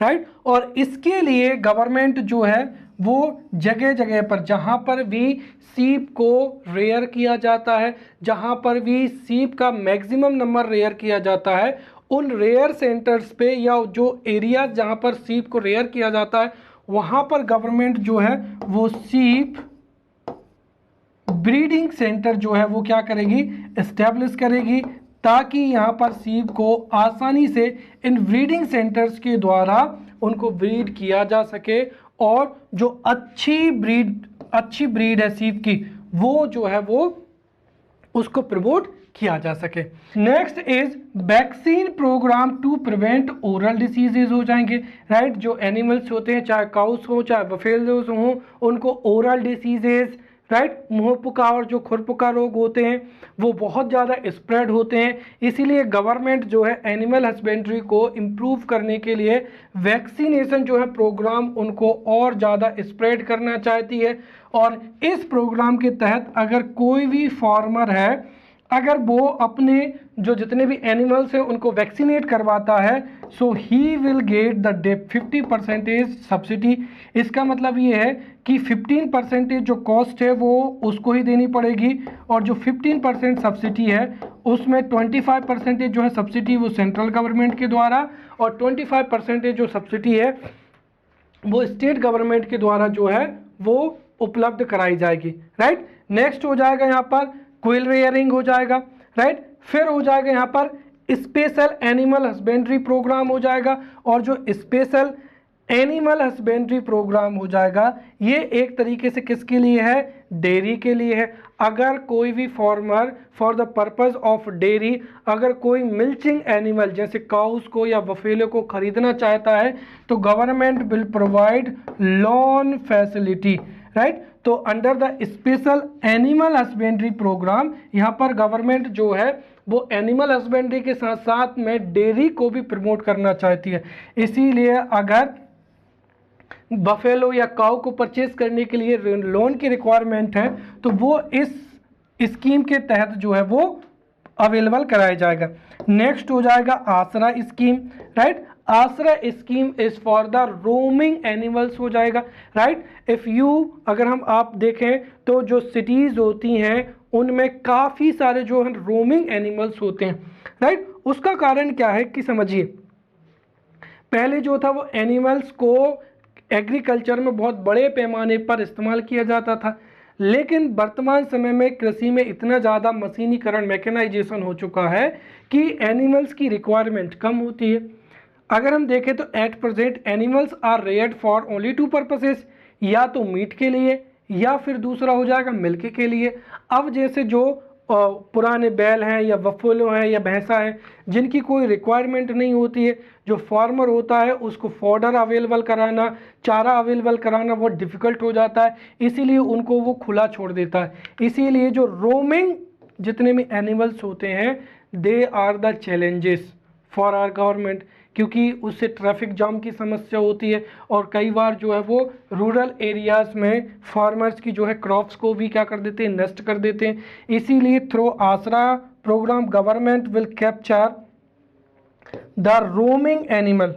राइट। और इसके लिए गवर्नमेंट जो है वो जगह जगह पर जहाँ पर भी सीप को रेयर किया जाता है, जहाँ पर भी सीप का मैक्सिमम नंबर रेयर किया जाता है, उन रेयर सेंटर्स पे या जो एरिया जहाँ पर सीप को रेयर किया जाता है वहाँ पर गवर्नमेंट जो है वो सीप ब्रीडिंग सेंटर जो है वो क्या करेगी, एस्टेब्लिश करेगी, ताकि यहाँ पर सीप को आसानी से इन ब्रीडिंग सेंटर्स के द्वारा उनको ब्रीड किया जा सके और जो अच्छी ब्रीड है सीप की वो जो है वो उसको प्रमोट किया जा सके। Next is vaccine program to prevent oral diseases हो जाएंगे, राइट। जो एनिमल्स होते हैं, चाहे काउस हो चाहे बफेलोस हो, उनको ओरल डिसीजेज, राइट, मुंहपुका और जो खुरपुका रोग होते हैं वो बहुत ज़्यादा स्प्रेड होते हैं। इसीलिए गवर्नमेंट जो है एनिमल हस्बेंड्री को इम्प्रूव करने के लिए वैक्सीनेशन जो है प्रोग्राम उनको और ज़्यादा स्प्रेड करना चाहती है। और इस प्रोग्राम के तहत अगर कोई भी फार्मर है, अगर वो अपने जो जितने भी एनिमल्स हैं उनको वैक्सीनेट करवाता है, so he will get the 50% subsidy. इसका मतलब ये है कि 15% जो कॉस्ट है वो उसको ही देनी पड़ेगी और जो 15% सब्सिडी है उसमें 25% जो है सब्सिडी वो सेंट्रल गवर्नमेंट के द्वारा और 25% जो सब्सिडी है वो स्टेट गवर्नमेंट के द्वारा जो है वो उपलब्ध कराई जाएगी, राइट। नेक्स्ट हो जाएगा यहाँ पर क्विल रेयरिंग हो जाएगा, राइट। फिर हो जाएगा यहाँ पर स्पेशल एनिमल हस्बेंड्री प्रोग्राम हो जाएगा, और जो स्पेशल एनिमल हस्बेंड्री प्रोग्राम हो जाएगा ये एक तरीके से किसके लिए है, डेयरी के लिए है। अगर कोई भी farmer for the purpose of dairy अगर कोई मिल्चिंग एनिमल जैसे काउस को या बफेलो को खरीदना चाहता है तो government will provide loan facility, right. तो under the special animal husbandry programme यहाँ पर गवर्नमेंट जो है वो एनिमल हस्बेंड्री के साथ साथ में डेयरी को भी प्रमोट करना चाहती है। इसीलिए अगर बफेलो या काऊ को परचेज करने के लिए लोन की रिक्वायरमेंट है तो वो इस स्कीम के तहत जो है वो अवेलेबल कराया जाएगा। नेक्स्ट हो जाएगा आसरा स्कीम, राइट। आसरा scheme is for the roaming animals हो जाएगा, राइट। इफ यू, अगर हम आप देखें तो जो सिटीज होती हैं उनमें काफ़ी सारे जो है रोमिंग एनिमल्स होते हैं, राइट। उसका कारण क्या है कि समझिए, पहले जो था वो एनिमल्स को एग्रीकल्चर में बहुत बड़े पैमाने पर इस्तेमाल किया जाता था, लेकिन वर्तमान समय में कृषि में इतना ज़्यादा मशीनीकरण, मैकेनाइजेशन हो चुका है कि एनिमल्स की रिक्वायरमेंट कम होती है। अगर हम देखें तो at present animals are reared for only two purposes, या तो मीट के लिए या फिर दूसरा हो जाएगा मिल्क के लिए। अब जैसे जो पुराने बैल हैं या बफेलो हैं या भैंसा हैं जिनकी कोई रिक्वायरमेंट नहीं होती है, जो फार्मर होता है उसको फॉडर अवेलेबल कराना, चारा अवेलेबल कराना बहुत डिफ़िकल्ट हो जाता है, इसीलिए उनको वो खुला छोड़ देता है। इसीलिए जो रोमिंग जितने भी एनिमल्स होते हैं they are the challenges for our government, क्योंकि उससे ट्रैफिक जाम की समस्या होती है और कई बार जो है वो रूरल एरियाज़ में फार्मर्स की जो है क्रॉप्स को भी क्या कर देते हैं, नष्ट कर देते हैं। इसीलिए through Aasra program government will capture the roaming animal,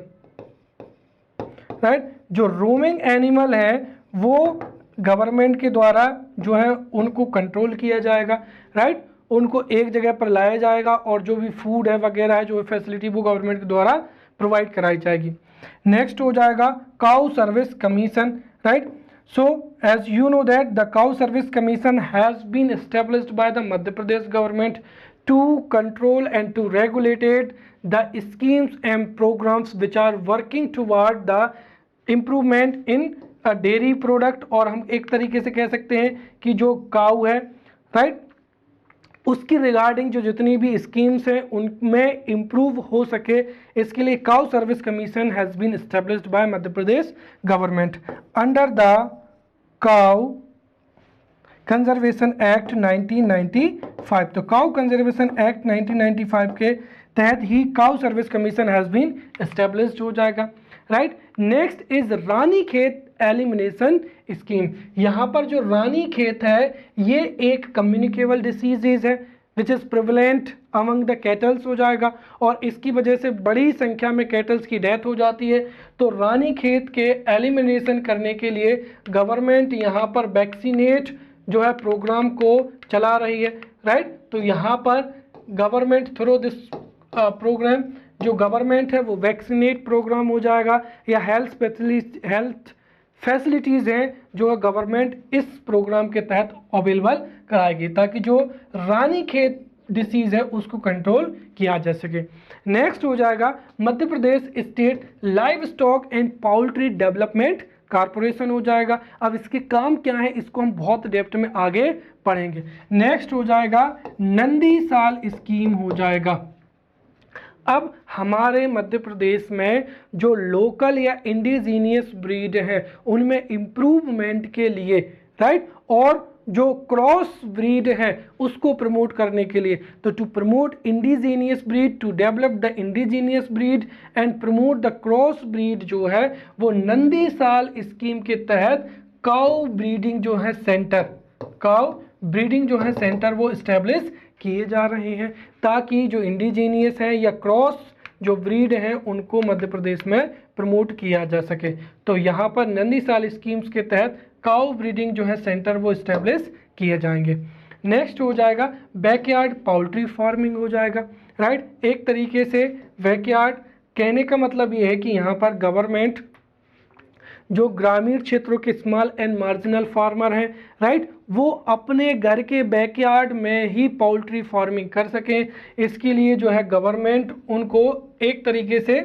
right. जो रोमिंग एनिमल है वो गवर्नमेंट के द्वारा जो है उनको कंट्रोल किया जाएगा, राइट। उनको एक जगह पर लाया जाएगा और जो भी फूड है वगैरह है, जो फैसिलिटी वो गवर्नमेंट के द्वारा प्रोवाइड कराई जाएगी। नेक्स्ट हो जाएगा cow service commission, right. So as you know that the cow service commission has been established by the Madhya Pradesh government to control and to regulate the schemes and programs which are working toward the improvement in a dairy product। और हम एक तरीके से कह सकते हैं कि जो काऊ है, राइट, उसकी रिगार्डिंग जो जितनी भी स्कीम्स हैं उनमें इम्प्रूव हो सके, इसके लिए cow service commission has been established by Madhya Pradesh government under the cow conservation act 1995। तो काउ कंजर्वेशन एक्ट 1995 के तहत ही cow service commission has been established हो जाएगा, राइट। नेक्स्ट इज रानी खेत एलिमिनेशन स्कीम। यहाँ पर जो रानी खेत है ये एक कम्युनिकेबल डिसीजेज है which is prevalent among the kettles हो जाएगा, और इसकी वजह से बड़ी संख्या में कैटल्स की डेथ हो जाती है। तो रानी खेत के एलिमिनेशन करने के लिए गवर्नमेंट यहाँ पर वैक्सीनेट जो है प्रोग्राम को चला रही है, राइट। तो यहाँ पर गवर्नमेंट थ्रू दिस प्रोग्राम, जो गवर्नमेंट है वो वैक्सीनेट प्रोग्राम हो जाएगा, या हेल्थ फैसिलिटीज़ हैं जो गवर्नमेंट इस प्रोग्राम के तहत अवेलेबल कराएगी ताकि जो रानी खेत डिसीज़ है उसको कंट्रोल किया जा सके। नेक्स्ट हो जाएगा Madhya Pradesh state livestock and poultry development corporation हो जाएगा। अब इसके काम क्या है इसको हम बहुत डेप्थ में आगे पढ़ेंगे। नेक्स्ट हो जाएगा नंदी साल स्कीम हो जाएगा। अब हमारे मध्य प्रदेश में जो लोकल या इंडिजीनियस ब्रीड है उनमें इम्प्रूवमेंट के लिए, राइट, और जो क्रॉस ब्रीड है उसको प्रमोट करने के लिए, तो to promote indigenous breed, to develop the indigenous breed and promote the cross breed जो है वो नंदी साल स्कीम के तहत काउ ब्रीडिंग जो है सेंटर, काउ ब्रीडिंग जो है सेंटर वो इस्टेब्लिश किए जा रहे हैं ताकि जो इंडिजीनियस है या क्रॉस जो ब्रीड हैं उनको मध्य प्रदेश में प्रमोट किया जा सके। तो यहाँ पर नंदी साल स्कीम्स के तहत काउ ब्रीडिंग जो है सेंटर वो इस्टेब्लिश किए जाएंगे। नेक्स्ट हो जाएगा बैकयार्ड पाउल्ट्री फार्मिंग हो जाएगा, राइट। एक तरीके से बैकयार्ड कहने का मतलब ये है कि यहाँ पर गवर्नमेंट जो ग्रामीण क्षेत्रों के स्मॉल एंड मार्जिनल फार्मर हैं, राइट, वो अपने घर के बैकयार्ड में ही पोल्ट्री फार्मिंग कर सकें। इसके लिए जो है गवर्नमेंट उनको एक तरीके से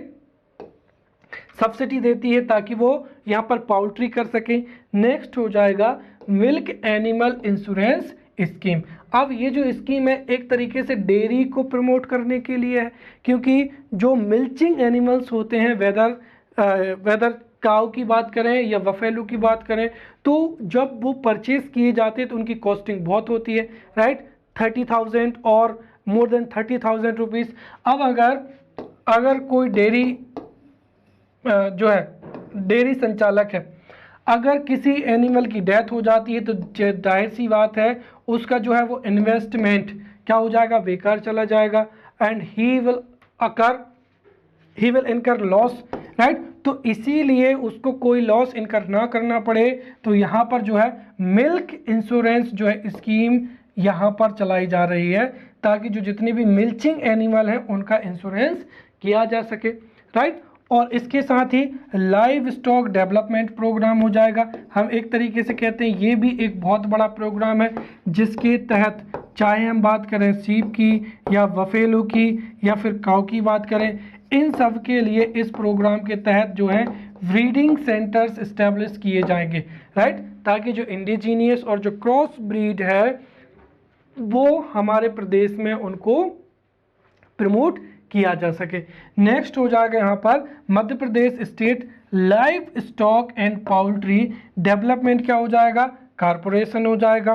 सब्सिडी देती है ताकि वो यहाँ पर पोल्ट्री कर सकें। नेक्स्ट हो जाएगा मिल्क एनिमल इंश्योरेंस स्कीम। अब ये जो स्कीम है एक तरीके से डेयरी को प्रमोट करने के लिए है, क्योंकि जो मिल्चिंग एनिमल्स होते हैं वेदर काऊ की बात करें या बफेलो की बात करें, तो जब वो परचेज किए जाते हैं तो उनकी कॉस्टिंग बहुत होती है, राइट, 30,000 और मोर देन 30,000 रुपीज़। अब अगर कोई डेयरी जो है डेयरी संचालक है, अगर किसी एनिमल की डेथ हो जाती है तो जाहिर सी बात है उसका जो है वो इन्वेस्टमेंट क्या हो जाएगा, बेकार चला जाएगा, and he will occur he will इनकर लॉस, राइट। तो इसीलिए उसको कोई लॉस इनकर ना करना पड़े, तो यहाँ पर जो है मिल्क इंश्योरेंस जो है स्कीम यहाँ पर चलाई जा रही है, ताकि जो जितने भी मिल्चिंग एनिमल हैं उनका इंश्योरेंस किया जा सके, राइट। और इसके साथ ही लाइव स्टॉक डेवलपमेंट प्रोग्राम हो जाएगा। हम एक तरीके से कहते हैं ये भी एक बहुत बड़ा प्रोग्राम है, जिसके तहत चाहे हम बात करें सीप की या बफेलो की या फिर काऊ की बात करें, इन सब के लिए इस प्रोग्राम के तहत जो है ब्रीडिंग सेंटर्स इस्टेब्लिश किए जाएंगे, राइट, ताकि जो इंडिजीनियस और जो क्रॉस ब्रीड है वो हमारे प्रदेश में उनको प्रमोट किया जा सके। नेक्स्ट हो जाएगा यहाँ पर Madhya Pradesh state livestock and poultry development क्या हो जाएगा, कारपोरेशन हो जाएगा,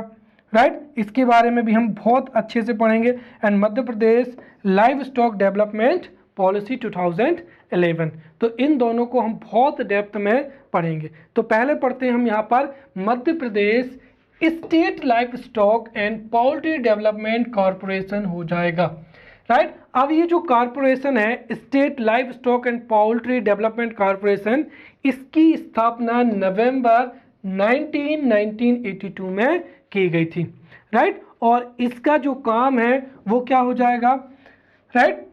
राइट। इसके बारे में भी हम बहुत अच्छे से पढ़ेंगे। And Madhya Pradesh live stock development policy 2011, तो इन दोनों को हम बहुत डेप्थ में पढ़ेंगे। तो पहले पढ़ते हैं हम यहाँ पर Madhya Pradesh state livestock and poultry development corporation हो जाएगा, राइट। अब ये जो कॉरपोरेशन है state livestock and poultry development corporation, इसकी स्थापना नवंबर 1982 में की गई थी, राइट। और इसका जो काम है वो क्या हो जाएगा, right,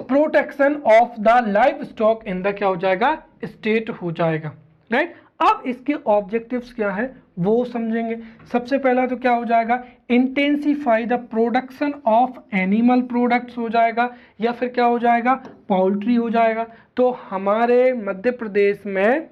protection of the live stock in the क्या हो जाएगा, स्टेट हो जाएगा, राइट। अब इसके ऑब्जेक्टिव्स क्या है वो समझेंगे। सबसे पहला तो क्या हो जाएगा, intensify the production of animal products हो जाएगा, या फिर क्या हो जाएगा, पाउल्ट्री हो जाएगा। तो हमारे मध्य प्रदेश में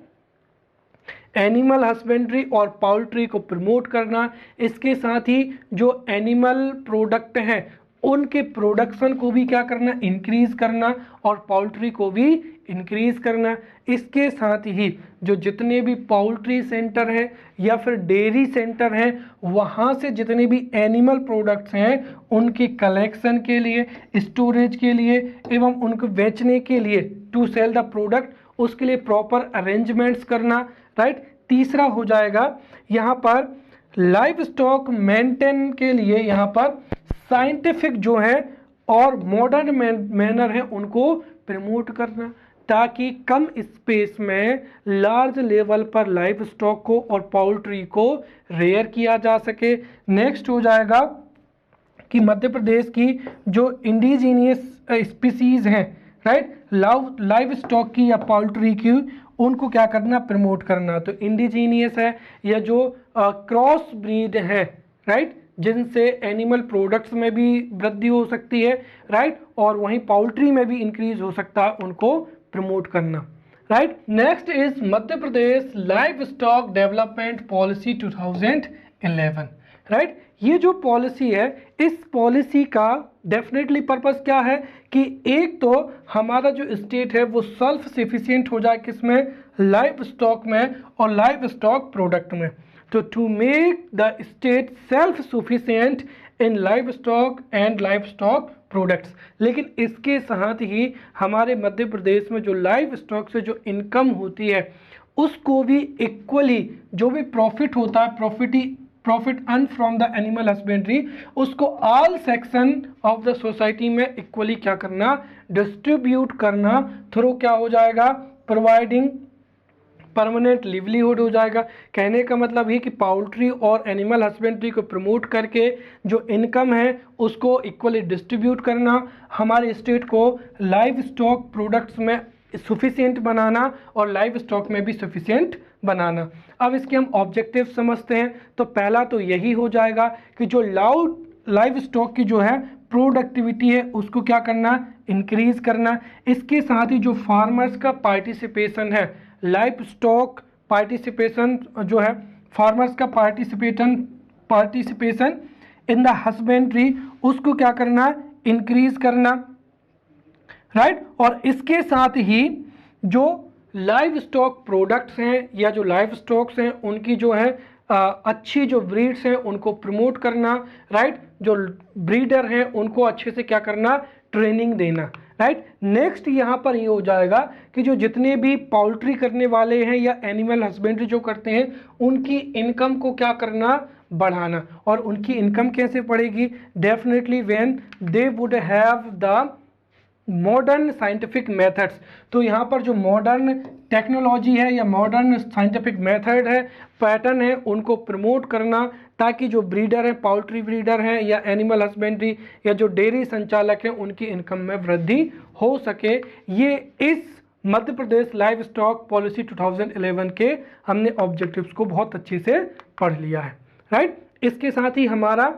एनिमल हस्बेंड्री और पाउल्ट्री को प्रमोट करना, इसके साथ ही जो एनिमल प्रोडक्ट हैं उनके प्रोडक्शन को भी क्या करना, इंक्रीज करना, और पाउल्ट्री को भी इंक्रीज करना। इसके साथ ही जो जितने भी पाउल्ट्री सेंटर हैं या फिर डेयरी सेंटर हैं, वहाँ से जितने भी एनिमल प्रोडक्ट्स हैं उनकी कलेक्शन के लिए, स्टोरेज के लिए एवं उनको बेचने के लिए, टू सेल द प्रोडक्ट, उसके लिए प्रॉपर अरेंजमेंट्स करना, राइट। तीसरा हो जाएगा यहाँ पर लाइव स्टॉक मेंटेन के लिए यहाँ पर साइंटिफिक जो है और मॉडर्न मैनर है उनको प्रमोट करना, ताकि कम स्पेस में लार्ज लेवल पर लाइव स्टॉक को और पाउल्ट्री को रेयर किया जा सके। नेक्स्ट हो जाएगा कि मध्य प्रदेश की जो इंडिजीनियस स्पीसीज हैं, राइट, लाइव स्टॉक की या पाउल्ट्री की, उनको क्या करना, प्रमोट करना। तो इंडिजीनियस है या जो क्रॉस ब्रीड है, राइट, जिनसे एनिमल प्रोडक्ट्स में भी वृद्धि हो सकती है, राइट, और वहीं पाउल्ट्री में भी इंक्रीज हो सकता है, उनको प्रमोट करना, right. Next is Madhya Pradesh live stock development policy 2011, right. ये जो पॉलिसी है, इस पॉलिसी का डेफिनेटली पर्पस क्या है कि एक तो हमारा जो स्टेट है वो सेल्फ सफिशिएंट हो जाए, किसमें, लाइव स्टॉक में और लाइव स्टॉक प्रोडक्ट में। तो to make the state self sufficient in livestock and livestock products. लेकिन इसके साथ ही हमारे मध्य प्रदेश में जो लाइव स्टॉक से जो इनकम होती है उसको भी इक्वली, जो भी प्रॉफिट होता है, profit earn from the animal husbandry, उसको all section of the society में इक्वली क्या करना, डिस्ट्रीब्यूट करना, थ्रू क्या हो जाएगा, प्रोवाइडिंग परमानेंट लिवलीहुड हो जाएगा। कहने का मतलब ही कि पाउल्ट्री और एनिमल हस्बेंड्री को प्रमोट करके जो इनकम है उसको इक्वली डिस्ट्रीब्यूट करना, हमारे स्टेट को लाइव स्टॉक प्रोडक्ट्स में सफिशिएंट बनाना और लाइव स्टॉक में भी सफिशिएंट बनाना। अब इसके हम ऑब्जेक्टिव समझते हैं। तो पहला तो यही हो जाएगा कि जो लाइव स्टॉक की जो है प्रोडक्टिविटी है उसको क्या करना, इंक्रीज करना। इसके साथ ही जो फार्मर्स का पार्टिसिपेशन है, लाइव स्टॉक पार्टिसिपेशन जो है, फार्मर्स का पार्टिसिपेशन इन द हस्बेंड्री, उसको क्या करना, इंक्रीज करना, राइट। और इसके साथ ही जो लाइव स्टॉक प्रोडक्ट्स हैं या जो लाइव स्टॉक्स हैं उनकी जो है अच्छी जो ब्रीड्स हैं उनको प्रमोट करना, राइट। जो ब्रीडर हैं उनको अच्छे से क्या करना, ट्रेनिंग देना, राइट। नेक्स्ट यहाँ पर ये हो जाएगा कि जो जितने भी पाउल्ट्री करने वाले हैं या एनिमल हस्बेंड्री जो करते हैं उनकी इनकम को क्या करना, बढ़ाना। और उनकी इनकम कैसे बढ़ेगी, definitely when they would have the modern scientific methods. तो यहाँ पर जो मॉडर्न टेक्नोलॉजी है या मॉडर्न साइंटिफिक मेथड है, पैटर्न है, उनको प्रमोट करना, ताकि जो ब्रीडर है, पाउल्ट्री ब्रीडर हैं या एनिमल हस्बेंड्री या जो डेयरी संचालक हैं, उनकी इनकम में वृद्धि हो सके। ये इस Madhya Pradesh live stock policy 2011 के हमने ऑब्जेक्टिव्स को बहुत अच्छे से पढ़ लिया है, राइट। इसके साथ ही हमारा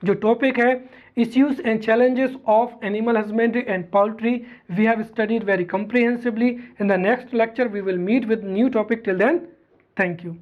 जो टॉपिक है issues and challenges of animal husbandry and poultry, we have studied very comprehensively. In the next lecture we will meet with new topic. Till then, thank you.